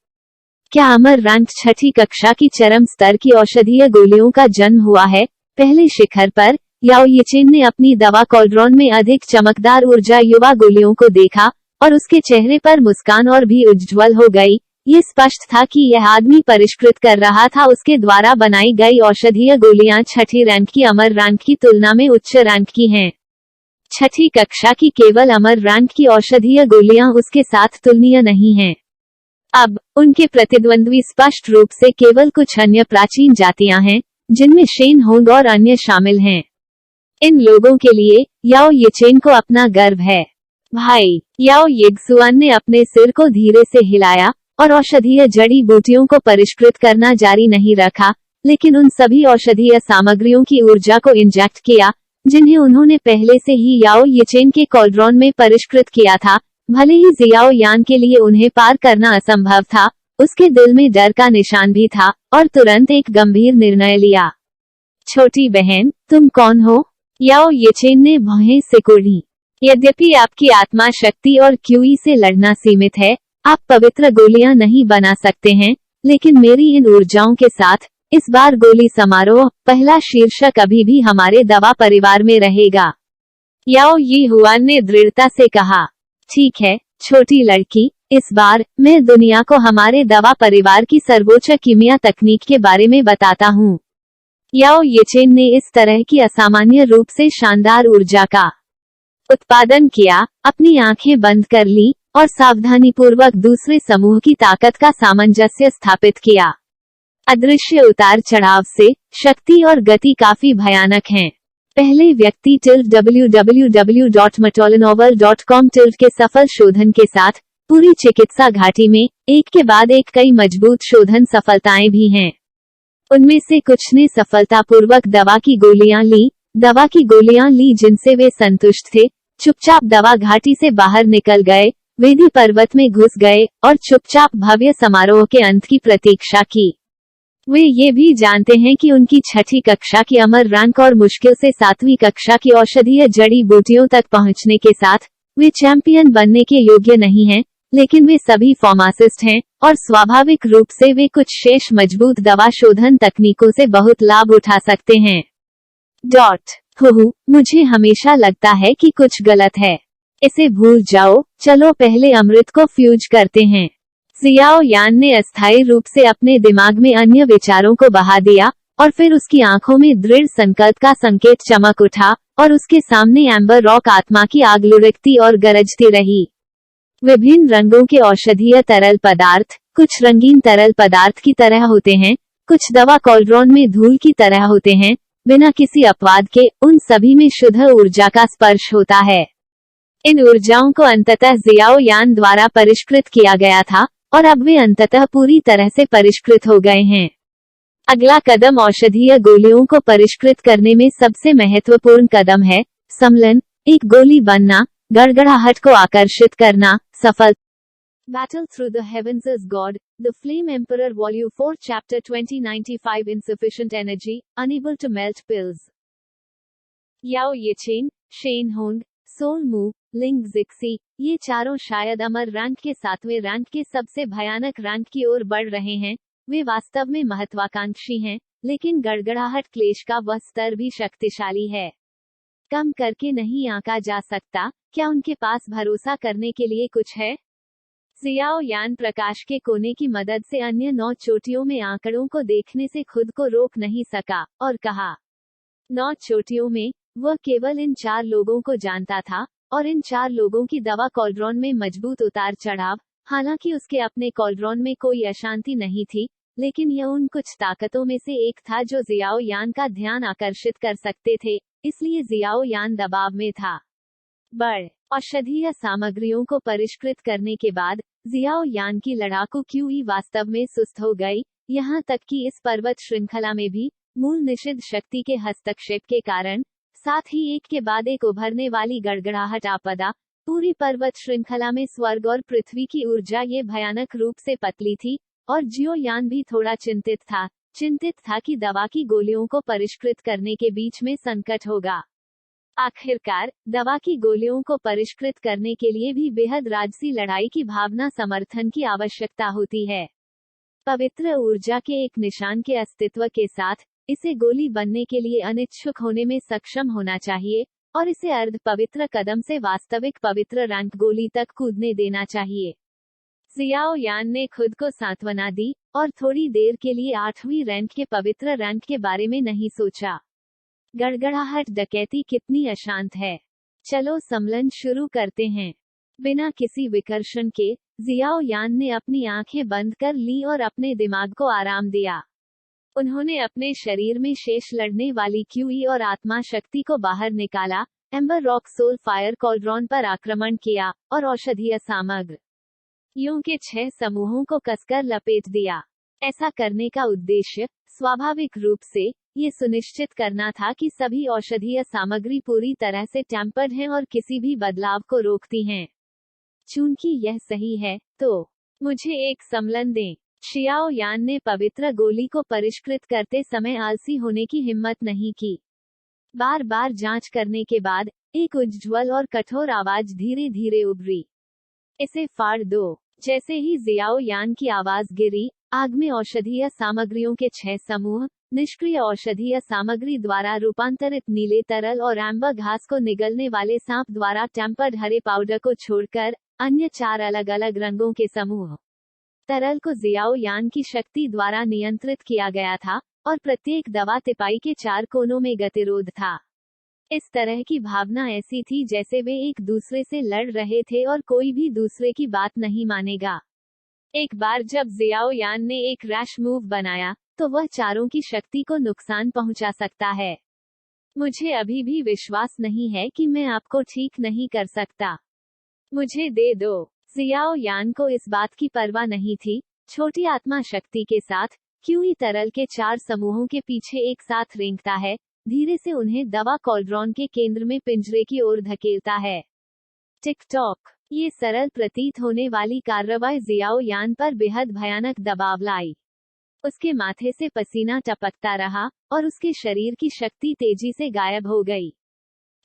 क्या अमर रैंक 6ठी कक्षा की चरम स्तर की औषधीय गोलियों का जन्म हुआ है? पहले शिखर पर याओ येचेन ने अपनी दवा कॉल्ड्रॉन में अधिक चमकदार ऊर्जा युवा गोलियों को देखा और उसके चेहरे पर मुस्कान और भी उज्ज्वल हो गई। ये स्पष्ट था कि यह आदमी परिष्कृत कर रहा था उसके द्वारा बनाई गई औषधीय गोलियां 6ठी रैंक की अमर रैंक की तुलना में उच्च रैंक की हैं। 6ठी कक्षा की केवल अमर रैंक की औषधीय गोलियां उसके साथ तुलनीय नहीं हैं। अब उनके प्रतिद्वंद्वी स्पष्ट रूप से केवल कुछ अन्य प्राचीन जातियां हैं, जिनमें शेन होंग और अन्य शामिल हैं। इन लोगों के लिए याओ येचेन को अपना गर्व है। भाई याओ येगसुआन ने अपने सिर को धीरे से हिलाया और औषधीय जड़ी बूटियों को परिष्कृत करना जारी नहीं रखा, लेकिन उन सभी औषधीय सामग्रियों की ऊर्जा को इंजेक्ट किया जिन्हें उन्होंने पहले से ही याओ येचेन के कॉल्ड्रॉन में परिष्कृत किया था। भले ही जियाओ यान के लिए उन्हें पार करना असंभव था, उसके दिल में डर का निशान भी था और तुरंत एक गंभीर निर्णय लिया। छोटी बहन, तुम कौन हो? याओ येचेन ने भौहें सिकुड़ी। यद्यपि आपकी आत्मा शक्ति और क्यूई से लड़ना सीमित है, आप पवित्र गोलियां नहीं बना सकते हैं, लेकिन मेरी इन ऊर्जाओं के साथ इस बार गोली समारोह पहला शीर्षक अभी भी हमारे दवा परिवार में रहेगा। याओ यी हुआन ने दृढ़ता से कहा। ठीक है छोटी लड़की, इस बार मैं दुनिया को हमारे दवा परिवार की सर्वोच्च कीमिया तकनीक के बारे में बताता हूँ। याओ येचेन ने इस तरह की असामान्य रूप से शानदार ऊर्जा का उत्पादन किया, अपनी आंखें बंद कर ली और सावधानीपूर्वक दूसरे समूह की ताकत का सामंजस्य स्थापित किया। अदृश्य उतार चढ़ाव से शक्ति और गति काफी भयानक हैं। पहले व्यक्ति www.matolinovel.com के सफल शोधन के साथ पूरी चिकित्सा घाटी में एक के बाद एक कई मजबूत शोधन सफलताएं भी हैं। उनमें से कुछ ने सफलतापूर्वक दवा की गोलियां ली जिनसे वे संतुष्ट थे, चुपचाप दवा घाटी से बाहर निकल गए, वेदी पर्वत में घुस गए और चुपचाप भव्य समारोह के अंत की प्रतीक्षा की। वे ये भी जानते हैं कि उनकी 6ठी कक्षा की अमर रैंक और मुश्किल से 7वीं कक्षा की औषधीय जड़ी बूटियों तक पहुंचने के साथ वे चैंपियन बनने के योग्य नहीं हैं, लेकिन वे सभी फार्मासिस्ट हैं और स्वाभाविक रूप से वे कुछ शेष मजबूत दवा शोधन तकनीकों से बहुत लाभ उठा सकते हैं। मुझे हमेशा लगता है कि कुछ गलत है। इसे भूल जाओ, चलो पहले अमृत को फ्यूज करते हैं। जियाओ यान ने अस्थायी रूप से अपने दिमाग में अन्य विचारों को बहा दिया और फिर उसकी आंखों में दृढ़ संकल्प का संकेत चमक उठा और उसके सामने एम्बर रॉक आत्मा की आग लुढ़कती और गरजती रही। विभिन्न रंगों के औषधीय तरल पदार्थ कुछ रंगीन तरल पदार्थ की तरह होते हैं, कुछ दवा कॉल्ड्रॉन में धूल की तरह होते हैं। बिना किसी अपवाद के उन सभी में शुद्ध ऊर्जा का स्पर्श होता है। इन ऊर्जाओं को अंततः जियाओ यान द्वारा परिष्कृत किया गया था और अब वे अंततः पूरी तरह से परिष्कृत हो गए हैं। अगला कदम औषधीय गोलियों को परिष्कृत करने में सबसे महत्वपूर्ण कदम है सम्लन। एक गोली बनना, गड़गड़ाहट को आकर्षित करना, सफल Battle Through the Heavens as God, The Flame Emperor Volume 4 Chapter 2095 Insufficient Energy, Unable to Melt Pills. याओ येचेन, शेन होंग, सोल मू, लिंग जिक्सी, ये चारों शायद अमर रैंक के 7वें रैंक के सबसे भयानक रैंक की ओर बढ़ रहे हैं। वे वास्तव में महत्वाकांक्षी हैं, लेकिन गड़गड़ाहट क्लेश का वह स्तर भी शक्तिशाली है। कम करके नहीं आंका जा सकता। क्या उनके पास भरोसा करने के लिए कुछ है? जियाओ यान प्रकाश के कोने की मदद से अन्य 9 चोटियों में आंकड़ों को देखने से खुद को रोक नहीं सका और कहा, 9 चोटियों में वह केवल इन 4 लोगों को जानता था, और इन 4 लोगों की दवा कॉलड्रॉन में मजबूत उतार चढ़ाव। हालांकि उसके अपने कॉलड्रॉन में कोई अशांति नहीं थी, लेकिन यह उन कुछ ताकतों में से एक था जो जियाओ यान का ध्यान आकर्षित कर सकते थे, इसलिए जियाओ यान दबाव में था। बड़ औषधीय सामग्रियों को परिष्कृत करने के बाद जियाओ यान की लड़ाकू क्यूई वास्तव में सुस्त हो गई, यहाँ तक कि इस पर्वत श्रृंखला में भी मूल निषिद्ध शक्ति के हस्तक्षेप के कारण, साथ ही एक के बाद एक उभरने वाली गड़गड़ाहट आपदा, पूरी पर्वत श्रृंखला में स्वर्ग और पृथ्वी की ऊर्जा ये भयानक रूप से पतली थी, और जियो यान भी थोड़ा चिंतित था कि दवा की गोलियों को परिष्कृत करने के बीच में संकट होगा। आखिरकार, दवा की गोलियों को परिष्कृत करने के लिए भी बेहद राजसी लड़ाई की भावना समर्थन की आवश्यकता होती है। पवित्र ऊर्जा के एक निशान के अस्तित्व के साथ, इसे गोली बनने के लिए अनिच्छुक होने में सक्षम होना चाहिए, और इसे अर्ध पवित्र कदम से वास्तविक पवित्र रैंक गोली तक कूदने देना चाहिए। जियाओ यान ने खुद को सांत्वना दी, और थोड़ी देर के लिए 8वीं रैंक के पवित्र रैंक के बारे में नहीं सोचा। गड़गड़ाहट डकैती कितनी अशांत है। चलो सम्मेलन शुरू करते हैं। बिना किसी विकर्षण के, जियाओ यान ने अपनी आंखें बंद कर ली और अपने दिमाग को आराम दिया। उन्होंने अपने शरीर में शेष लड़ने वाली क्यूई और आत्मा शक्ति को बाहर निकाला, एम्बर रॉक सोल फायर कॉलड्रॉन पर आक्रमण किया, और औषधीय सामग्रियों के 6 समूहों को कसकर लपेट दिया। ऐसा करने का उद्देश्य, स्वाभाविक रूप से, ये सुनिश्चित करना था कि सभी औषधीय सामग्री पूरी तरह से टेम्पर्ड हैं और किसी भी बदलाव को रोकती हैं। चूंकि यह सही है, तो मुझे एक सम्मेलन दें। शियाओ यान ने पवित्र गोली को परिष्कृत करते समय आलसी होने की हिम्मत नहीं की। बार बार जांच करने के बाद, एक उज्ज्वल और कठोर आवाज धीरे धीरे उभरी, इसे फाड़ दो। जैसे ही जियाओ यान की आवाज गिरी, आग में औषधीय सामग्रियों के 6 समूह, निष्क्रिय औषधीय सामग्री द्वारा रूपांतरित नीले तरल और एम्बर घास को निगलने वाले सांप द्वारा टेम्पर्ड हरे पाउडर को छोड़कर, अन्य 4 अलग अलग रंगों के समूह तरल को जियाओ यान की शक्ति द्वारा नियंत्रित किया गया था, और प्रत्येक दवा तिपाई के 4 कोनों में गतिरोध था। इस तरह की भावना ऐसी थी जैसे वे एक दूसरे से लड़ रहे थे और कोई भी दूसरे की बात नहीं मानेगा। एक बार जब जियाओ यान ने एक रैश मूव बनाया, तो वह चारों की शक्ति को नुकसान पहुंचा सकता है। मुझे अभी भी विश्वास नहीं है कि मैं आपको ठीक नहीं कर सकता। मुझे दे दो। जियाओ यान को इस बात की परवाह नहीं थी। छोटी आत्मा शक्ति के साथ, क्यूई तरल के 4 समूहों के पीछे एक साथ रेंगता है, धीरे से उन्हें दवा कॉलड्रॉन के केंद्र में पिंजरे की ओर धकेलता है। Tick tock. ये सरल प्रतीत होने वाली कार्रवाई जियाओ यान पर बेहद भयानक दबाव लाई। उसके माथे से पसीना टपकता रहा, और उसके शरीर की शक्ति तेजी से गायब हो गई।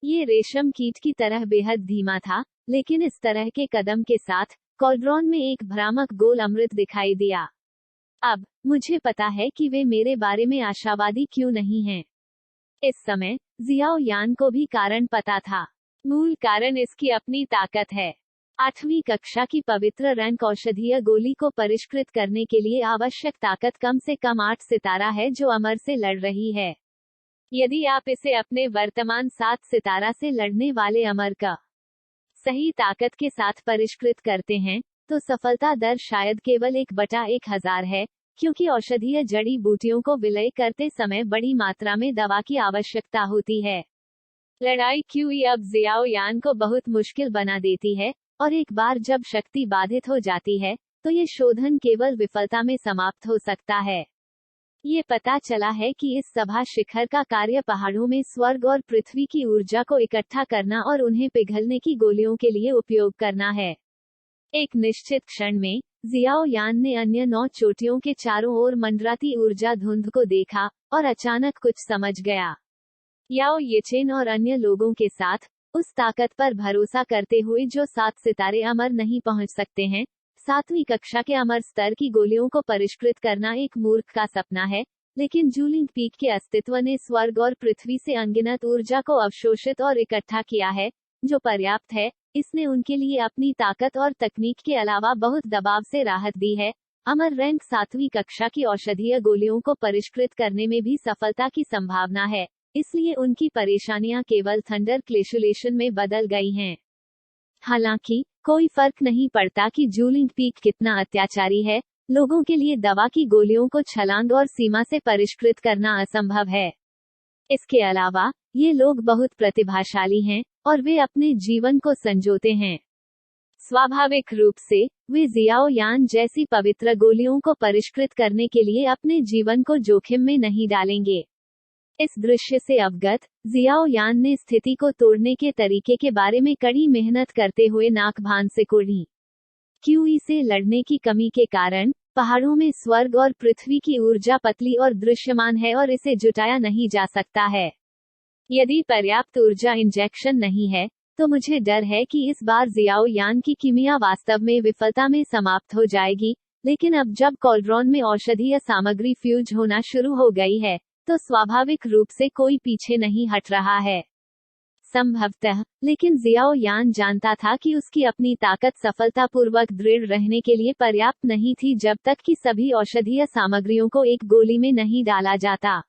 ये रेशम कीट की तरह बेहद धीमा था, लेकिन इस तरह के कदम के साथ, कॉलड्रॉन में एक भ्रामक गोल अमृत दिखाई दिया। अब, मुझे पता है कि वे मेरे बारे में आशावादी क्यों नहीं हैं। इस समय, जियाओ यान को भी कारण पता था। मूल कारण इसकी अपनी ताकत है। 8वीं कक्षा की पवित्र रैंक औषधीय गोली को परिष्कृत करने के लिए आवश्यक ताकत कम से कम 8 सितारा है जो अमर से लड़ रही है। यदि आप इसे अपने वर्तमान 7 सितारा से लड़ने वाले अमर का सही ताकत के साथ परिष्कृत करते हैं, तो सफलता दर शायद केवल 1/1000 है, क्योंकि औषधीय जड़ी बूटियों को विलय करते समय बड़ी मात्रा में दवा की आवश्यकता होती है। लड़ाई क्यूई अब जियाओ यान को बहुत मुश्किल बना देती है, और एक बार जब शक्ति बाधित हो जाती है, तो ये शोधन केवल विफलता में समाप्त हो सकता है। ये पता चला है कि इस सभा शिखर का कार्य पहाड़ों में स्वर्ग और पृथ्वी की ऊर्जा को इकट्ठा करना और उन्हें पिघलने की गोलियों के लिए उपयोग करना है। एक निश्चित क्षण में जियाओ यान ने अन्य 9 चोटियों के चारों ओर मंडराती ऊर्जा धुंध को देखा और अचानक कुछ समझ गया। याओ येचेन और अन्य लोगों के साथ उस ताकत पर भरोसा करते हुए जो 7 सितारे अमर नहीं पहुंच सकते हैं, 7वीं कक्षा के अमर स्तर की गोलियों को परिष्कृत करना एक मूर्ख का सपना है, लेकिन जूलिंग पीक के अस्तित्व ने स्वर्ग और पृथ्वी से अनगिनत ऊर्जा को अवशोषित और इकट्ठा किया है, जो पर्याप्त है। इसने उनके लिए अपनी ताकत और तकनीक के अलावा बहुत दबाव से राहत दी है। अमर रैंक 7वीं कक्षा की औषधीय गोलियों को परिष्कृत करने में भी सफलता की संभावना है, इसलिए उनकी परेशानियां केवल थंडर क्लेशुलेशन में बदल गई हैं। हालांकि कोई फर्क नहीं पड़ता कि जूलिंग पीक कितना अत्याचारी है, लोगों के लिए दवा की गोलियों को छलांग और सीमा से परिष्कृत करना असंभव है। इसके अलावा ये लोग बहुत प्रतिभाशाली हैं और वे अपने जीवन को संजोते हैं। स्वाभाविक रूप से वे जियाओ यान जैसी पवित्र गोलियों को परिष्कृत करने के लिए अपने जीवन को जोखिम में नहीं डालेंगे। इस दृश्य से अवगत जियाओ यान ने स्थिति को तोड़ने के तरीके के बारे में कड़ी मेहनत करते हुए नाक भान से कुढ़ी। क्यूई से लड़ने की कमी के कारण पहाड़ों में स्वर्ग और पृथ्वी की ऊर्जा पतली और दृश्यमान है और इसे जुटाया नहीं जा सकता है। यदि पर्याप्त ऊर्जा इंजेक्शन नहीं है, तो मुझे डर है कि इस बार जियाओ यान की कीमिया वास्तव में विफलता में समाप्त हो जाएगी। लेकिन अब जब कॉल्ड्रॉन में औषधीय सामग्री फ्यूज होना शुरू हो गई है, तो स्वाभाविक रूप से कोई पीछे नहीं हट रहा है। संभवतः, लेकिन जियाओ यान जानता था कि उसकी अपनी ताकत सफलतापूर्वक दृढ़ रहने के लिए पर्याप्त नहीं थी जब तक कि सभी औषधीय सामग्रियों को एक गोली में नहीं डाला जाता।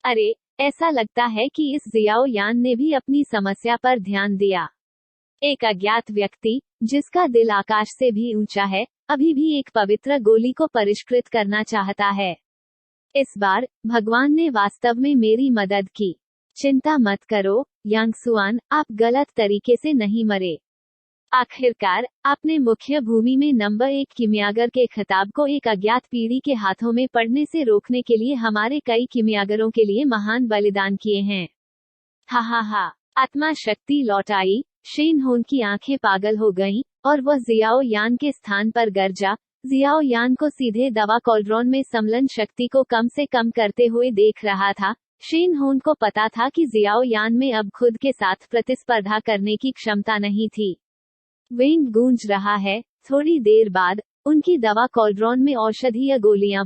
अरे, ऐसा लगता है कि इस जियाओ यान ने भी अपनी समस्या पर ध्यान दिया। एक अज्ञात व्यक्ति, जिसका दिल आकाश से भी ऊंचा है, अभी भी एक पवित्र गोली को परिष्कृत करना चाहता है। इस बार भगवान ने वास्तव में मेरी मदद की। चिंता मत करो यांगसुआन, आप गलत तरीके से नहीं मरे। आखिरकार आपने मुख्य भूमि में नंबर 1 कीमियागर के खिताब को एक अज्ञात पीढ़ी के हाथों में पड़ने से रोकने के लिए हमारे कई कीमियागरों के लिए महान बलिदान किए हैं। हा हा हा, आत्मा शक्ति लौट आई। शेन होन की आंखें पागल हो गईं और वह जियाओ यान के स्थान पर गरजा। जियाओ यान को सीधे दवा कॉल्ड्रॉन में सम्लन शक्ति को कम से कम करते हुए देख रहा था। शेन होन को पता था कि जियाओ यान में अब खुद के साथ प्रतिस्पर्धा करने की क्षमता नहीं थी। वेंग गूंज रहा है। थोड़ी देर बाद उनकी दवा कॉल्ड्रॉन में औषधीय गोलियां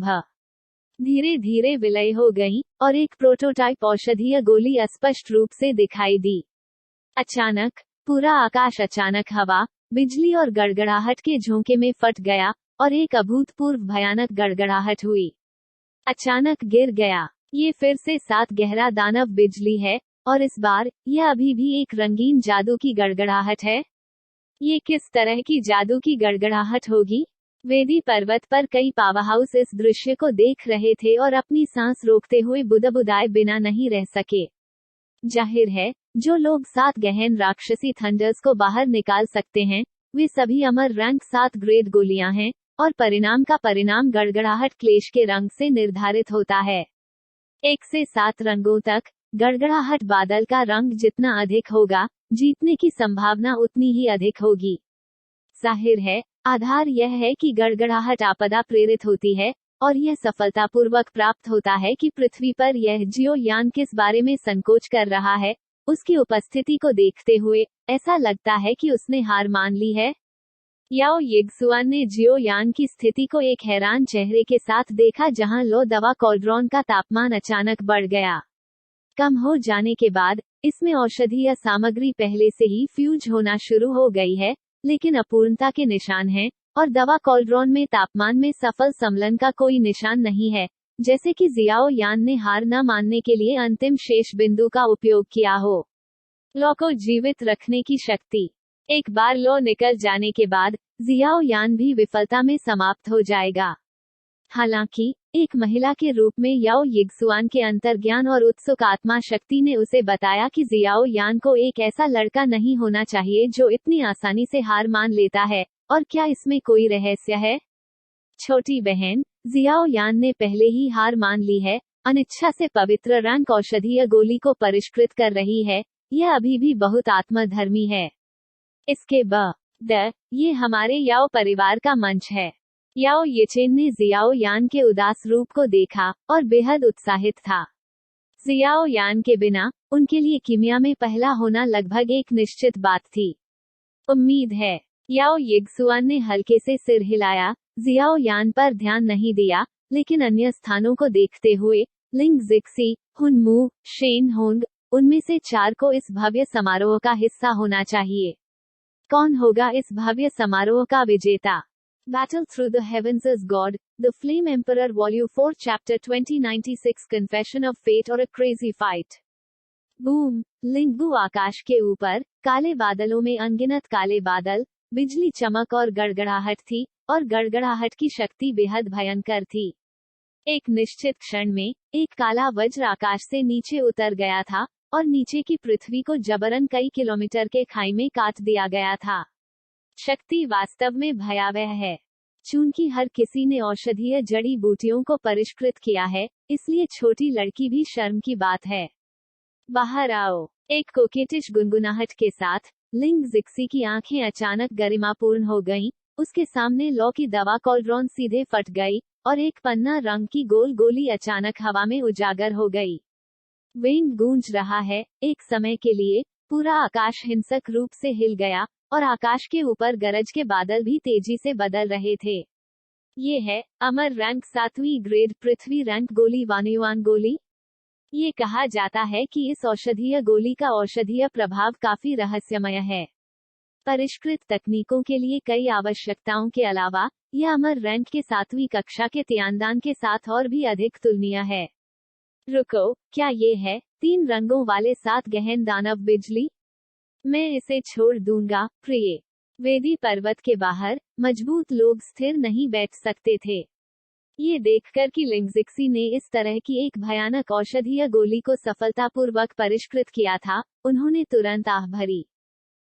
धीरे धीरे विलय हो गईं और एक प्रोटोटाइप औषधीय गोली अस्पष्ट रूप से दिखाई दी। अचानक पूरा आकाश अचानक हवा, बिजली और गड़गड़ाहट के झोंके में फट गया और एक अभूतपूर्व भयानक गड़गड़ाहट हुई। अचानक गिर गया। ये फिर से 7 गहरा दानव बिजली है और इस बार यह अभी भी एक रंगीन जादू की गड़गड़ाहट है। ये किस तरह की जादू की गड़गड़ाहट होगी? वेदी पर्वत पर कई पावरहाउस इस दृश्य को देख रहे थे और अपनी सांस रोकते हुए बुदबुदाए बिना नहीं रह सके। जाहिर है, जो लोग 7 गहन राक्षसी थंडर्स को बाहर निकाल सकते हैं, वे सभी अमर रैंक 7 ग्रेड गोलियां हैं, और परिणाम का परिणाम गड़गड़ाहट क्लेश के रंग से निर्धारित होता है। 1 से 7 रंगों तक, गड़गड़ाहट बादल का रंग जितना अधिक होगा, जीतने की संभावना उतनी ही अधिक होगी। जाहिर है, आधार यह है कि गड़गड़ाहट आपदा प्रेरित होती है, और यह सफलतापूर्वक प्राप्त होता है कि पृथ्वी पर यह जियो यान किस बारे में संकोच कर रहा है। उसकी उपस्थिति को देखते हुए ऐसा लगता है कि उसने हार मान ली है। याओ येगसुआन ने जियो यान की स्थिति को एक हैरान चेहरे के साथ देखा जहां लो दवा कॉल्ड्रॉन का तापमान अचानक बढ़ गया। कम हो जाने के बाद इसमें औषधीय सामग्री पहले से ही फ्यूज होना शुरू हो गई है, लेकिन अपूर्णता के निशान हैं, और दवा कॉल्ड्रॉन में तापमान में सफल सम्लन का कोई निशान नहीं है, जैसे कि जियाओ यान ने हार न मानने के लिए अंतिम शेष बिंदु का उपयोग किया हो। लो को जीवित रखने की शक्ति। एक बार लो निकल जाने के बाद जियाओ यान भी विफलता में समाप्त हो जाएगा। हालांकि एक महिला के रूप में याओ येगसुआन के अंतर्ज्ञान और उत्सुक आत्मा शक्ति ने उसे बताया कि जियाओ यान को एक ऐसा लड़का नहीं होना चाहिए जो इतनी आसानी से हार मान लेता है। और क्या इसमें कोई रहस्य है? छोटी बहन, जियाओ यान ने पहले ही हार मान ली है। अनिच्छा से पवित्र रैंक औषधीय गोली को परिष्कृत कर रही है। यह अभी भी बहुत आत्मधर्मी है। इसके ये हमारे याओ परिवार का मंच है। याओ येचेन ने जियाओ यान के उदास रूप को देखा और बेहद उत्साहित था। जियाओ यान के बिना उनके लिए कीमिया में पहला होना लगभग एक निश्चित बात थी। उम्मीद है। याओ येगसुआन ने हल्के से सिर हिलाया, जियाओ यान पर ध्यान नहीं दिया, लेकिन अन्य स्थानों को देखते हुए लिंग जिक्सी, हुनमू, शेन होंग, उनमें से 4 को इस भव्य समारोह का हिस्सा होना चाहिए। कौन होगा इस भव्य समारोह का विजेता? Battle Through the Heavens as God, The Flame Emperor Volume 4 Chapter 2096 Confession of Fate or a Crazy Fight। Boom, लिंगबू आकाश के ऊपर, काले बादलों में अनगिनत काले बादल, बिजली चमक और गड़गड़ाहट थी, और गड़गड़ाहट की शक्ति बेहद भयंकर थी। एक निश्चित क्षण में, एक काला वज्र आकाश से नीचे उतर गया था, और नीचे की पृथ्वी को जबरन कई किलोमीटर के खाई में काट दिया गया था। शक्ति वास्तव में भयावह है। चूंकि हर किसी ने औषधीय जड़ी बूटियों को परिष्कृत किया है, इसलिए छोटी लड़की भी शर्म की बात है। बाहर आओ। एक कोकेटिश गुनगुनाहट के साथ लिंग जिक्सी की आंखें अचानक गरिमापूर्ण हो गईं, उसके सामने लौ की दवा कॉलड्रॉन सीधे फट गई, और एक पन्ना रंग की गोल गोली अचानक हवा में उजागर हो गई। विंग गूंज रहा है। एक समय के लिए पूरा आकाश हिंसक रूप से हिल गया, और आकाश के ऊपर गरज के बादल भी तेजी से बदल रहे थे। ये है अमर रैंक 7वीं ग्रेड पृथ्वी रैंक गोली वानयुआन गोली। ये कहा जाता है कि इस औषधीय गोली का औषधीय प्रभाव काफी रहस्यमय है। परिष्कृत तकनीकों के लिए कई आवश्यकताओं के अलावा, यह अमर रैंक के 7वीं कक्षा के तियानदान के साथ और भी अधिक तुलनीय है। रुको, क्या ये है 3 रंगों वाले 7 गहन दानव बिजली? मैं इसे छोड़ दूंगा, प्रिय। वेदी पर्वत के बाहर मजबूत लोग स्थिर नहीं बैठ सकते थे। ये देखकर कि लिंगजिक्सी ने इस तरह की एक भयानक औषधीय गोली को सफलतापूर्वक परिष्कृत किया था, उन्होंने तुरंत आह भरी।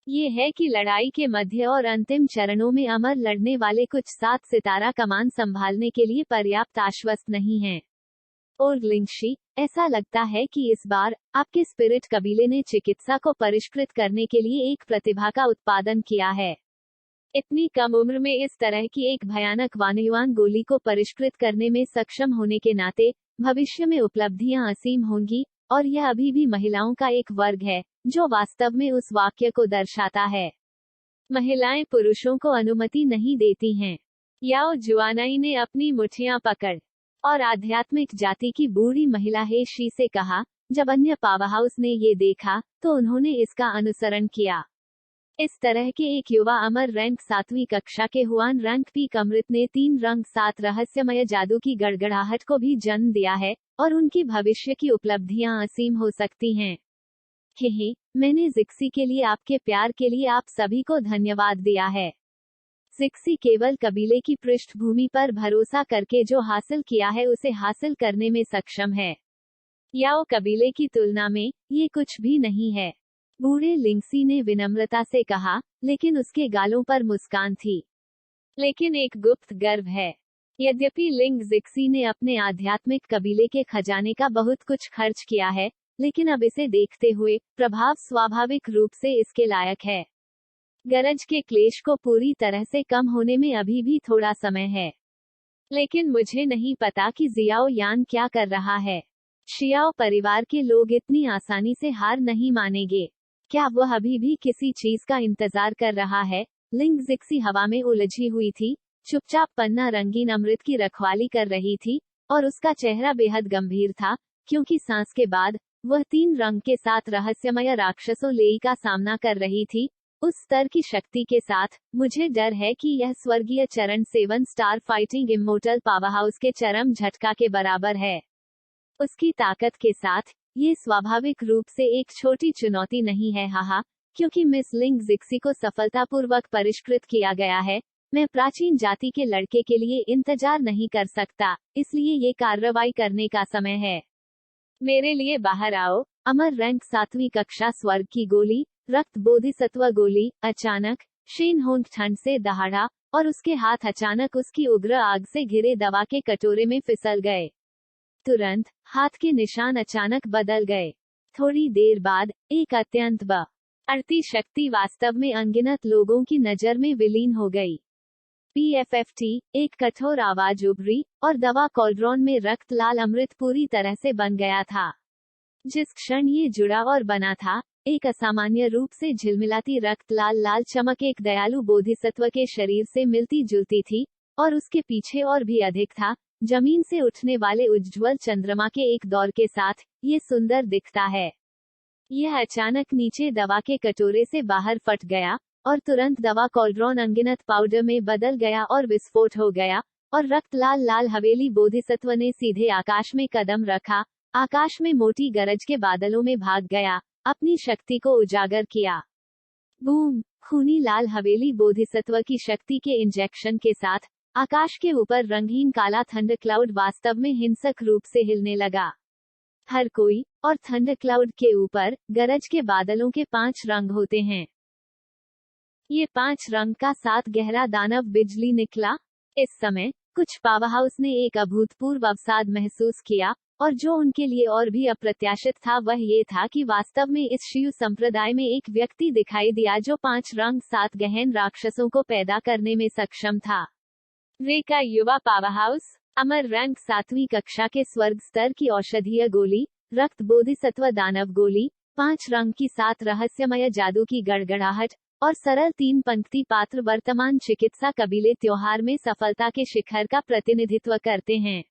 ये है कि लड़ाई के मध्य और अंतिम चरणों में अमर लड़ने वाले कुछ 7 सितारा कमान संभालने के लिए पर्याप्त आश्वस्त नहीं हैं। और लिंगशी, ऐसा लगता है कि इस बार आपके स्पिरिट कबीले ने चिकित्सा को परिष्कृत करने के लिए एक प्रतिभा का उत्पादन किया है। इतनी कम उम्र में इस तरह की एक भयानक वानयुआन गोली को परिष्कृत करने में सक्षम होने के नाते भविष्य में उपलब्धियां असीम होंगी, और यह अभी भी महिलाओं का एक वर्ग है, जो वास्तव में उस वाक्य को दर्शाता है। महिलाएं पुरुषों को अनुमति नहीं देती हैं। याओ जुआनाई ने अपनी मुठ्ठियां पकड़ और आध्यात्मिक जाति की बूढ़ी महिला हेशी से कहा। जब अन्य पावरहाउस ने ये देखा, तो उन्होंने इसका अनुसरण किया। इस तरह के एक युवा अमर रैंक 7वीं कक्षा के हुआन रैंक पी कमृत ने 3 रंग 7 रहस्यमय जादू की गड़गड़ाहट को भी जन्म दिया है, और उनकी भविष्य की उपलब्धियां असीम हो सकती हैं। ही, मैंने जिक्सी के लिए आपके प्यार के लिए आप सभी को धन्यवाद दिया है। जिक्सी केवल कबीले की पृष्ठभूमि पर भरोसा करके जो हासिल किया है उसे हासिल करने में सक्षम है। याओ कबीले की तुलना में ये कुछ भी नहीं है, बूढ़े लिंगसी ने विनम्रता से कहा, लेकिन उसके गालों पर मुस्कान थी। लेकिन एक गुप्त गर्व है। यद्यपि लिंग जिक्सी ने अपने आध्यात्मिक कबीले के खजाने का बहुत कुछ खर्च किया है, लेकिन अब इसे देखते हुए प्रभाव स्वाभाविक रूप से इसके लायक है। गरज के क्लेश को पूरी तरह से कम होने में अभी भी थोड़ा समय है। लेकिन मुझे नहीं पता कि जियाओ यान क्या कर रहा है। शियाओ परिवार के लोग इतनी आसानी से हार नहीं मानेंगे। क्या वह अभी भी किसी चीज का इंतजार कर रहा है? लिंग जिक्सी हवा में उलझी हुई थी, चुपचाप पन्ना रंगीन अमृत की रखवाली कर रही थी, और उसका चेहरा बेहद गंभीर था, क्योंकि सांस के बाद वह 3 रंग के 7 रहस्यमय राक्षसों लेई का सामना कर रही थी। उस स्तर की शक्ति के साथ, मुझे डर है कि यह स्वर्गीय चरण 7 स्टार फाइटिंग इमोर्टल पावरहाउस के चरम झटका के बराबर है। उसकी ताकत के साथ, ये स्वाभाविक रूप से एक छोटी चुनौती नहीं है, हाहा, क्योंकि मिस लिंग जिक्सी को सफलतापूर्वक परिष्कृत किया गया है। मैं प्राचीन जाति के लड़के के लिए इंतजार नहीं कर सकता, इसलिए ये कार्रवाई करने का समय है। मेरे लिए बाहर आओ। अमर रैंक 7वीं कक्षा स्वर्ग की गोली, रक्त बोधिसत्व गोली। अचानक शेन होंग ठंड से दहाड़ा, और उसके हाथ अचानक उसकी उग्र आग से घिरे दवा के कटोरे में फिसल गए। तुरंत हाथ के निशान अचानक बदल गए। थोड़ी देर बाद एक अत्यंत अड़ती शक्ति वास्तव में अनगिनत लोगों की नजर में विलीन हो गई। PFFT, एक कठोर आवाज उभरी, और दवा कॉल्ड्रॉन में रक्त लाल अमृत पूरी तरह से बन गया था। जिस क्षण ये जुड़ा और बना था, एक असामान्य रूप से झिलमिलाती रक्त लाल लाल चमक एक दयालु बोधिसत्व के शरीर से मिलती जुलती थी, और उसके पीछे और भी अधिक था, जमीन से उठने वाले उज्ज्वल चंद्रमा के एक दौर के साथ। ये सुंदर दिखता है। यह अचानक नीचे दवा के कटोरे से बाहर फट गया, और तुरंत दवा कॉल्ड्रॉन अनगिनत पाउडर में बदल गया और विस्फोट हो गया, और रक्त लाल लाल हवेली बोधिसत्व ने सीधे आकाश में कदम रखा, आकाश में मोटी गरज के बादलों में भाग गया, अपनी शक्ति को उजागर किया। बूम! खूनी लाल हवेली बोधिसत्व की शक्ति के इंजेक्शन के साथ आकाश के ऊपर रंगहीन काला थंडर क्लाउड वास्तव में हिंसक रूप से हिलने लगा। हर कोई, और थंडर क्लाउड के ऊपर गरज के बादलों के 5 रंग होते हैं। ये 5 रंग का 7 गहरा दानव बिजली निकला। इस समय कुछ पावरहाउस ने एक अभूतपूर्व अवसाद महसूस किया, और जो उनके लिए और भी अप्रत्याशित था वह ये था कि वास्तव में इस शिव संप्रदाय में एक व्यक्ति दिखाई दिया जो 5 रंग 7 गहन राक्षसों को पैदा करने में सक्षम था। रे का युवा पावरहाउस, अमर रैंक 7वीं कक्षा के स्वर्ग स्तर की औषधीय गोली, रक्त बोधिसत्व दानव गोली, 5 रंग की 7 रहस्यमय जादू की गड़गड़ाहट, और सरल 3 पंक्ति पात्र वर्तमान चिकित्सा कबीले त्योहार में सफलता के शिखर का प्रतिनिधित्व करते हैं।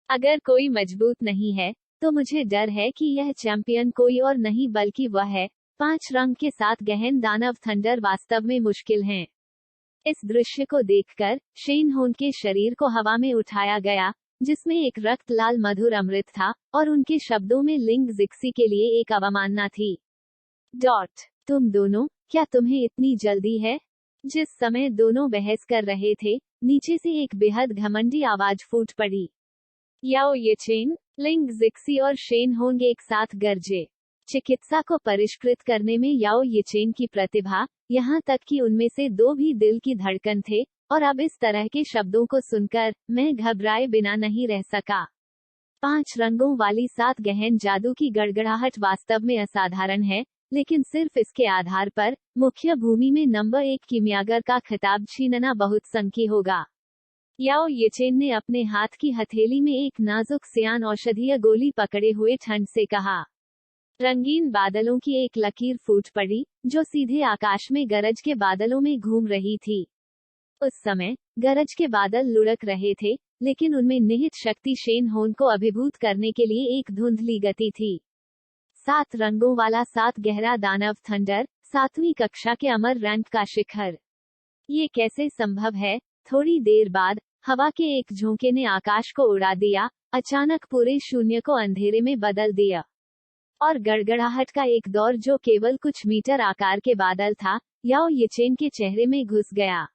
अगर कोई मजबूत नहीं है, तो मुझे डर है कि यह चैंपियन कोई और नहीं बल्कि वह है। 5 रंग के 7 गहन दानव थंडर वास्तव में मुश्किल हैं। इस दृश्य को देखकर शेन होन के शरीर को हवा में उठाया गया, जिसमें एक रक्त लाल मधुर अमृत था, और उनके शब्दों में लिंग जिक्सी के लिए एक अवमानना थी। तुम दोनों, क्या तुम्हें इतनी जल्दी है? जिस समय दोनों बहस कर रहे थे, नीचे से एक बेहद घमंडी आवाज फूट पड़ी। याओ येचेन, लिंग जिक्सी और शेन होंग एक साथ गरजे। चिकित्सा को परिष्कृत करने में याओ येचेन की प्रतिभा, यहाँ तक कि उनमें से 2 भी दिल की धड़कन थे, और अब इस तरह के शब्दों को सुनकर मैं घबराए बिना नहीं रह सका। 5 रंगों वाली 7 गहन जादू की गड़गड़ाहट वास्तव में असाधारण है, लेकिन सिर्फ इसके आधार पर मुख्य भूमि में नंबर 1 कीमियागर का खिताब छीनना बहुत संकी होगा। याओ येचेन ने अपने हाथ की हथेली में एक नाजुक सियान औषधीय गोली पकड़े हुए ठंड से कहा। रंगीन बादलों की एक लकीर फूट पड़ी, जो सीधे आकाश में गरज के बादलों में घूम रही थी। उस समय गरज के बादल लुढ़क रहे थे, लेकिन उनमें निहित शक्ति शेन होन को अभिभूत करने के लिए एक धुंधली गति थी। 7 रंगों वाला 7 गहरा दानव थंडर, 7वीं कक्षा के अमर रैंक का शिखर। ये कैसे संभव है? थोड़ी देर बाद हवा के एक झोंके ने आकाश को उड़ा दिया, अचानक पूरे शून्य को अंधेरे में बदल दिया, और गड़गड़ाहट का एक दौर जो केवल कुछ मीटर आकार के बादल था, याओ येचेन के चेहरे में घुस गया।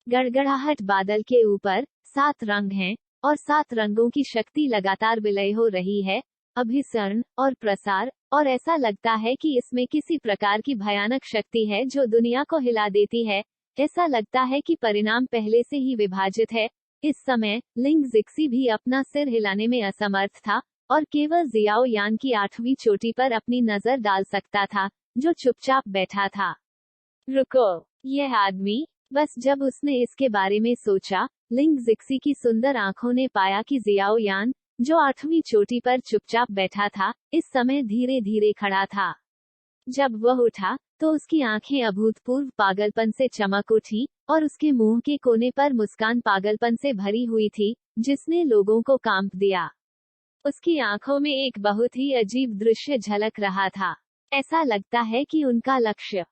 गड़गड़ाहट बादल के ऊपर 7 रंग हैं, और 7 रंगों की शक्ति लगातार विलय हो रही है, अभिसरण और प्रसार, और ऐसा लगता है कि इसमें किसी प्रकार की भयानक शक्ति है जो दुनिया को हिला देती है। ऐसा लगता है कि परिणाम पहले से ही विभाजित है। इस समय लिंग जिक्सी भी अपना सिर हिलाने में असमर्थ था, और केवल जियाओ यान की 8वीं चोटी पर अपनी नजर डाल सकता था, जो चुपचाप बैठा था। रुको, यह आदमी। बस जब उसने इसके बारे में सोचा, लिंग जिक्सी की सुंदर आंखों ने पाया कि जियाओ यान, जो 8वीं चोटी पर चुपचाप बैठा था, इस समय धीरे धीरे खड़ा था। जब वह उठा, तो उसकी आंखें अभूतपूर्व पागलपन से चमक उठी, और उसके मुंह के कोने पर मुस्कान पागलपन से भरी हुई थी, जिसने लोगों को कांप दिया। उसकी आंखों में एक बहुत ही अजीब दृश्य झलक रहा था। ऐसा लगता है कि उनका लक्ष्य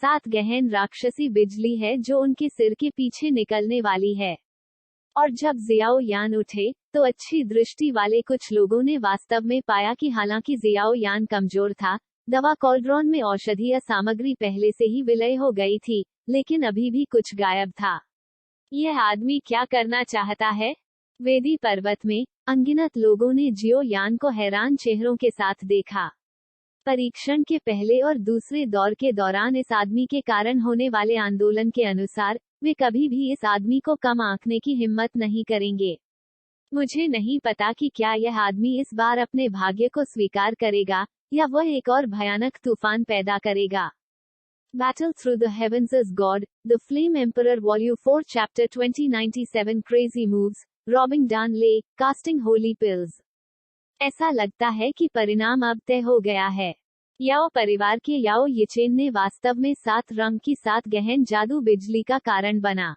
7 गहन राक्षसी बिजली है जो उनके सिर के पीछे निकलने वाली है। और जब जियाओ यान उठे, तो अच्छी दृष्टि वाले कुछ लोगों ने वास्तव में पाया कि हालांकि जियाओ यान कमजोर था, दवा कॉल्ड्रॉन में औषधीय सामग्री पहले से ही विलय हो गई थी, लेकिन अभी भी कुछ गायब था। यह आदमी क्या करना चाहता है? वेदी पर्वत में अनगिनत लोगों ने जियो यान को हैरान चेहरों के साथ देखा। परीक्षण के पहले और दूसरे दौर के दौरान इस आदमी के कारण होने वाले आंदोलन के अनुसार, वे कभी भी इस आदमी को कम आंकने की हिम्मत नहीं करेंगे। मुझे नहीं पता कि क्या यह आदमी इस बार अपने भाग्य को स्वीकार करेगा, या वह एक और भयानक तूफान पैदा करेगा। Battle Through the Heavens as God, The Flame Emperor Volume 4 Chapter 2097 Crazy Moves, Robbing Dan Lay, Casting Holy Pills। ऐसा लगता है कि परिणाम अब तय हो गया है। याओ परिवार के याओ येचेन ने वास्तव में 7 रंग की 7 गहन जादू बिजली का कारण बना।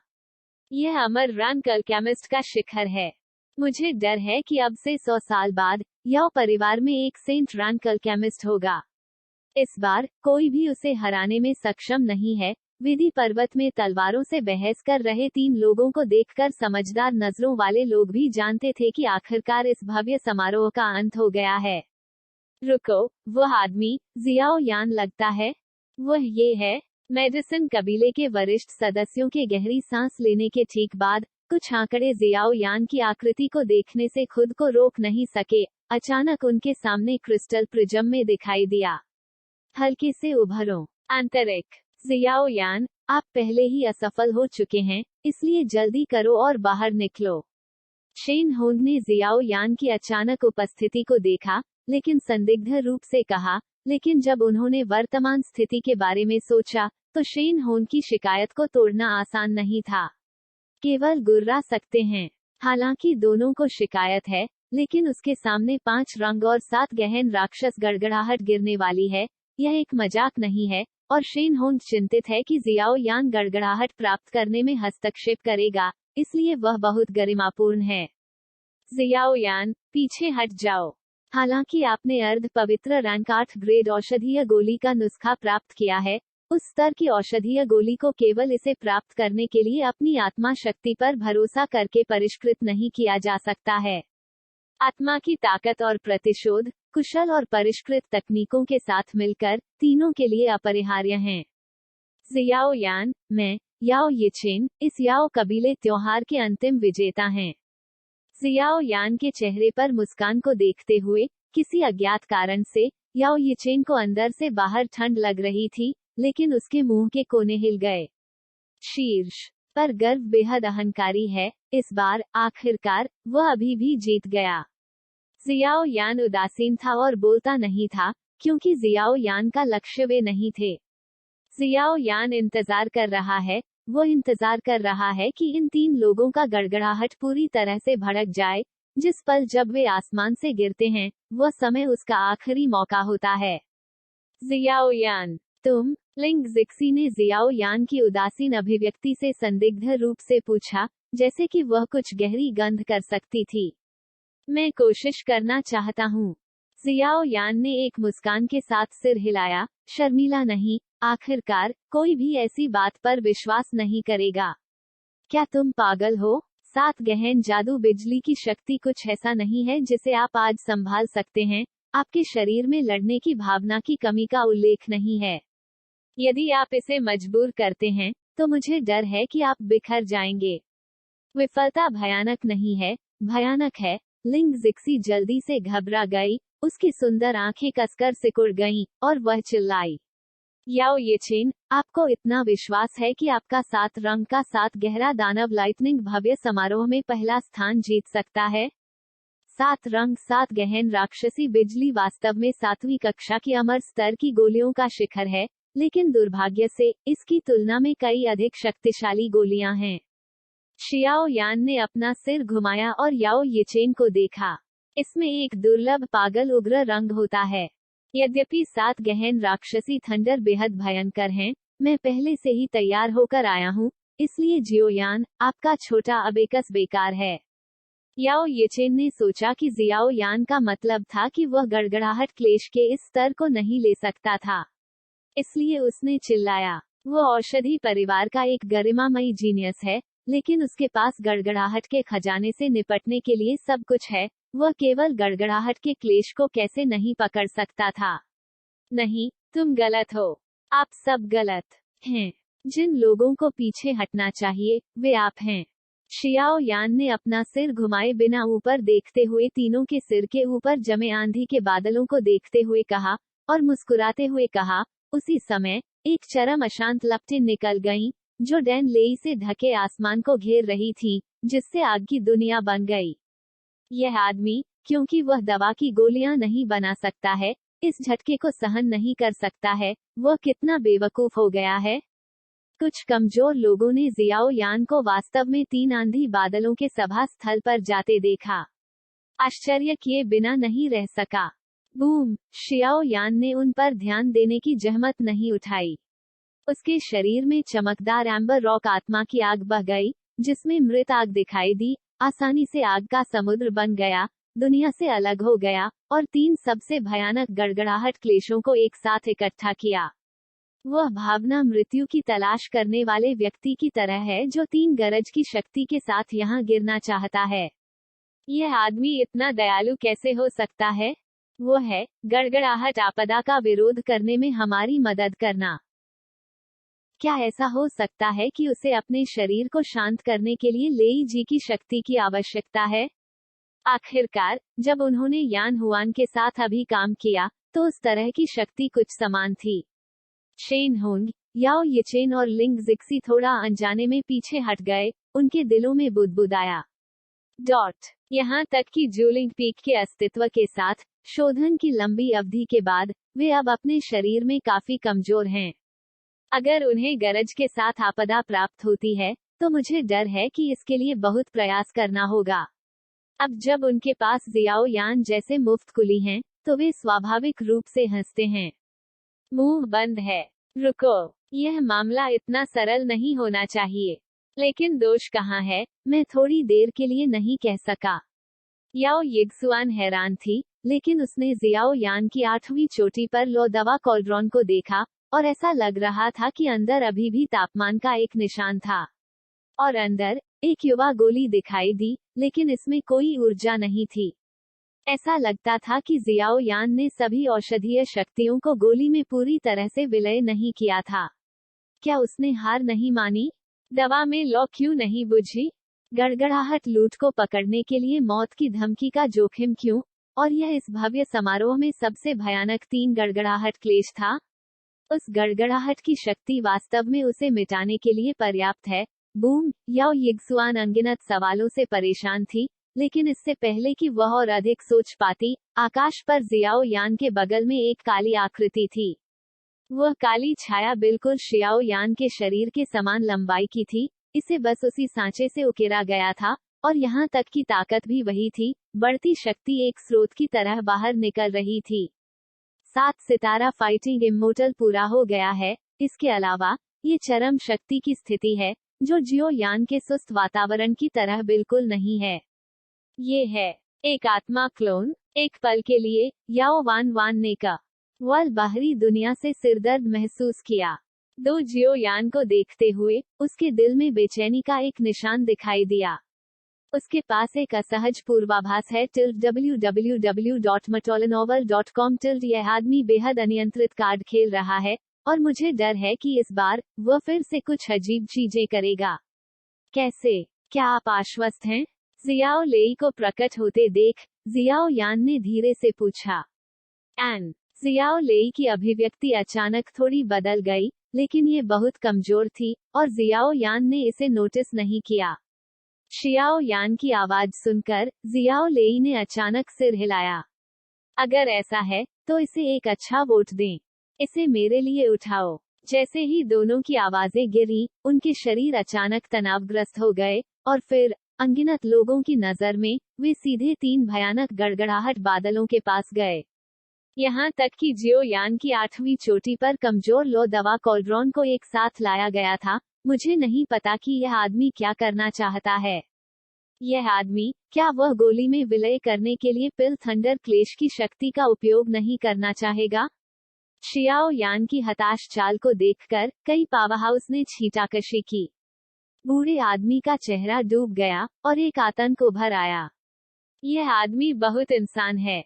यह अमर रंग अल्केमिस्ट का शिखर है। मुझे डर है कि अब से 100 साल बाद याओ परिवार में एक सेंट रैंक अल्केमिस्ट होगा। इस बार कोई भी उसे हराने में सक्षम नहीं है। विधि पर्वत में तलवारों से बहस कर रहे 3 लोगों को देखकर समझदार नजरों वाले लोग भी जानते थे कि आखिरकार इस भव्य समारोह का अंत हो गया है। रुको, वह आदमी जियाओ यान लगता है। वह ये है। मेडिसिन कबीले के वरिष्ठ सदस्यों के गहरी सांस लेने के ठीक बाद कुछ आंकड़े जियाओ यान की आकृति को देखने से खुद को रोक नहीं सके। अचानक उनके सामने क्रिस्टल प्रिज्म में दिखाई दिया। हल्के से उभरो। आंतरिक। जियाओ यान, आप पहले ही असफल हो चुके हैं, इसलिए जल्दी करो और बाहर निकलो। शेन होंग ने जियाओ यान की अचानक उपस्थिति को देखा, लेकिन संदिग्ध रूप से कहा। लेकिन जब उन्होंने वर्तमान स्थिति के बारे में सोचा, तो शेन होंग की शिकायत को तोड़ना आसान नहीं था। केवल गुर्रा सकते हैं। हालांकि दोनों को शिकायत है, लेकिन उसके सामने 5 रंग और 7 गहन राक्षस गड़गड़ाहट गिरने वाली है। यह एक मजाक नहीं है, और शेन होंग चिंतित है कि जियाओ यान गड़गड़ाहट प्राप्त करने में हस्तक्षेप करेगा, इसलिए वह बहुत गरिमापूर्ण है। जियाओ यान, पीछे हट जाओ। हालांकि आपने अर्ध पवित्र रैंक 8 ग्रेड औषधीय गोली का नुस्खा प्राप्त किया है, उस स्तर की औषधीय गोली को केवल इसे प्राप्त करने के लिए अपनी आत्मा शक्ति पर भरोसा करके परिष्कृत नहीं किया जा सकता है। आत्मा की ताकत और प्रतिशोध, कुशल और परिष्कृत तकनीकों के साथ मिलकर, तीनों के लिए अपरिहार्य हैं। जियाओ यान, मैं याओ येचेन, इस याओ कबीले त्योहार के अंतिम विजेता हैं। जियाओ यान के चेहरे पर मुस्कान को देखते हुए, किसी अज्ञात कारण से, याओ येचेन को अंदर से बाहर ठंड लग रही थी, लेकिन उसके मुंह के कोने हिल गए। शीर्ष पर गर्व बेहद अहंकारी है। इस बार, आखिरकार, वह अभी भी जीत गया। जियाओ यान उदासीन था और बोलता नहीं था, क्योंकि जियाओ यान का लक्ष्य वे नहीं थे। जियाओ यान इंतजार कर रहा है। वो इंतजार कर रहा है कि इन 3 लोगों का गड़गड़ाहट पूरी तरह से भड़क जाए। जिस पल जब वे आसमान से गिरते हैं, वह समय उसका आखिरी मौका होता है। जियाओ यान, तुम? लिंग जिक्सी ने जियाओ यान की उदासीन अभिव्यक्ति से संदिग्ध रूप से पूछा, जैसे कि वह कुछ गहरी गंध कर सकती थी। मैं कोशिश करना चाहता हूँ। जियाओ यान ने एक मुस्कान के साथ सिर हिलाया। शर्मीला नहीं, आखिरकार, कोई भी ऐसी बात पर विश्वास नहीं करेगा। क्या तुम पागल हो? 7 गहन जादू बिजली की शक्ति कुछ ऐसा नहीं है जिसे आप आज संभाल सकते हैं। आपके शरीर में लड़ने की भावना की कमी का उल्लेख नहीं है। यदि आप इसे मजबूर करते हैं, तो मुझे डर है कि आप बिखर जाएंगे। विफलता भयानक नहीं है, भयानक है। लिंग जिक्सी जल्दी से घबरा गई, उसकी सुंदर आंखें कसकर सिकुड़ गईं, और वह चिल्लाई। याओ येचेन, आपको इतना विश्वास है कि आपका 7 रंग का 7 गहरा दानव लाइटनिंग भव्य समारोह में पहला स्थान जीत सकता है? 7 रंग 7 गहन राक्षसी बिजली वास्तव में 7वीं कक्षा की अमर स्तर की गोलियों का शिखर है, लेकिन दुर्भाग्य से, इसकी तुलना में कई अधिक शक्तिशाली गोलियां हैं। शियाओ यान ने अपना सिर घुमाया और याओ येचेन को देखा। इसमें एक दुर्लभ पागल उग्र रंग होता है। यद्यपि 7 गहन राक्षसी थंडर बेहद भयंकर हैं, मैं पहले से ही तैयार होकर आया हूँ, इसलिए जियो यान, आपका छोटा अबेकस बेकार है। याओ येचेन ने सोचा कि जियाओ यान का मतलब था कि वह गड़गड़ाहट क्लेश के इस स्तर को नहीं ले सकता था। इसलिए उसने चिल्लाया। वो औषधि परिवार का एक गरिमामयी जीनियस है, लेकिन उसके पास गड़गड़ाहट के खजाने से निपटने के लिए सब कुछ है। वह केवल गड़गड़ाहट के क्लेश को कैसे नहीं पकड़ सकता था। नहीं, तुम गलत हो। आप सब गलत हैं। जिन लोगों को पीछे हटना चाहिए, वे आप हैं। शियाओ यान ने अपना सिर घुमाए बिना ऊपर देखते हुए तीनों के सिर के ऊपर जमे आंधी के बादलों को देखते हुए कहा, और मुस्कुराते हुए कहा। उसी समय, एक चरम अशांत लपटें निकल गईं, जो डैन लेई से ढके आसमान को घेर रही थी, जिससे आग की दुनिया बन गई। यह आदमी, क्योंकि वह दवा की गोलियां नहीं बना सकता है, इस झटके को सहन नहीं कर सकता है, वह कितना बेवकूफ हो गया है। कुछ कमजोर लोगों ने जियाओ यान को वास्तव में 3 आंधी बादलों के सभा स्थल पर जाते देखा। आश्चर्य किए बिना नहीं रह सका। बूम! शियाओ यान ने उन पर ध्यान देने की जहमत नहीं उठाई। उसके शरीर में चमकदार एम्बर रॉक आत्मा की आग बह गई, जिसमें मृत आग दिखाई दी, आसानी से आग का समुद्र बन गया, दुनिया से अलग हो गया, और 3 सबसे भयानक गड़गड़ाहट क्लेशों को एक साथ इकट्ठा किया। वह भावना मृत्यु की तलाश करने वाले व्यक्ति की तरह है जो 3 गरज की शक्ति के साथ यहाँ गिरना चाहता है। यह आदमी इतना दयालु कैसे हो सकता है? वो है गड़गड़ाहट आपदा का विरोध करने में हमारी मदद करना। क्या ऐसा हो सकता है कि उसे अपने शरीर को शांत करने के लिए लेई जी की शक्ति की आवश्यकता है? आखिरकार, जब उन्होंने यान हुआन के साथ अभी काम किया, तो उस तरह की शक्ति कुछ समान थी। शेन होंग, याओ येचेन और लिंग जिक्सी थोड़ा अनजाने में पीछे हट गए, उनके दिलों में बुदबुदाया। यहाँ तक कि जूलिंग पीक के अस्तित्व के साथ शोधन की लंबी अवधि के बाद वे अब अपने शरीर में काफी कमजोर हैं। अगर उन्हें गरज के साथ आपदा प्राप्त होती है, तो मुझे डर है कि इसके लिए बहुत प्रयास करना होगा। अब जब उनके पास जियाओ यान जैसे मुफ्त कुली हैं, तो वे स्वाभाविक रूप से हंसते हैं। मुंह बंद है। रुको, यह मामला इतना सरल नहीं होना चाहिए। लेकिन दोष कहाँ है, मैं थोड़ी देर के लिए नहीं कह सका। याओ यिगसुआन हैरान थी, लेकिन उसने जियाओ यान की 8वीं चोटी पर लोदवा कॉल्ड्रॉन को देखा, और ऐसा लग रहा था कि अंदर अभी भी तापमान का एक निशान था। और अंदर एक युवा गोली दिखाई दी, लेकिन इसमें कोई ऊर्जा नहीं थी। ऐसा लगता था कि जियाओ यान ने सभी औषधीय शक्तियों को गोली में पूरी तरह से विलय नहीं किया था। क्या उसने हार नहीं मानी? दवा में लौ क्यों नहीं बुझी? गड़गड़ाहट लूट को पकड़ने के लिए मौत की धमकी का जोखिम क्यों? और यह इस भव्य समारोह में सबसे भयानक 3 गड़गड़ाहट क्लेश था। उस गड़गड़ाहट की शक्ति वास्तव में उसे मिटाने के लिए पर्याप्त है। बूम! याओ यिगसुआन अनगिनत सवालों से परेशान थी, लेकिन इससे पहले कि वह और अधिक सोच पाती, आकाश पर जियाओ यान के बगल में एक काली आकृति थी। वह काली छाया बिल्कुल शियाओ यान के शरीर के समान लंबाई की थी, इसे बस उसी सांचे से उकेरा गया था, और यहाँ तक की ताकत भी वही थी, बढ़ती शक्ति एक स्रोत की तरह बाहर निकल रही थी। 7 सितारा फाइटिंग इम्मोर्टल पूरा हो गया है। इसके अलावा, ये चरम शक्ति की स्थिति है, जो जियो यान के सुस्त वातावरण की तरह बिल्कुल नहीं है। ये है एक आत्मा क्लोन। एक पल के लिए, याओ वान वान ने कहा। वल बाहरी दुनिया से सिरदर्द महसूस किया। 2 जियो यान को देखते हुए, उसके दिल में बेचैनी का एक निशान दिखाई दिया। उसके पास एक असहज पूर्वाभास है। www.matolanovel.com। यह आदमी बेहद अनियंत्रित कार्ड खेल रहा है, और मुझे डर है कि इस बार वह फिर से कुछ अजीब चीजें करेगा। कैसे? क्या आप आश्वस्त हैं? जियाओ लेई को प्रकट होते देख, जियाओ यान ने धीरे से पूछा। एन जियाओ लेई की अभिव्यक्ति अचानक थोड़ी बदल गई, लेकिन ये बहुत कमजोर थी, और जियाओ यान ने इसे नोटिस नहीं किया। शियाओ यान की आवाज सुनकर जियाओ लेई ने अचानक सिर हिलाया। अगर ऐसा है, तो इसे एक अच्छा वोट दें। इसे मेरे लिए उठाओ। जैसे ही दोनों की आवाजें गिरी, उनके शरीर अचानक तनावग्रस्त हो गए, और फिर अनगिनत लोगों की नजर में, वे सीधे 3 भयानक गड़गड़ाहट बादलों के पास गए। यहाँ तक कि जियो यान की 8वीं चोटी पर कमजोर लो दवा कॉल्ड्रॉन को एक साथ लाया गया था। मुझे नहीं पता कि यह आदमी क्या करना चाहता है। यह आदमी, क्या वह गोली में विलय करने के लिए पिल थंडर क्लेश की शक्ति का उपयोग नहीं करना चाहेगा? शियाओ यान की हताश चाल को देखकर, कई पावरहाउस ने छींटाकशी की। बूढ़े आदमी का चेहरा डूब गया, और एक आतंक उभर आया। यह आदमी बहुत इंसान है।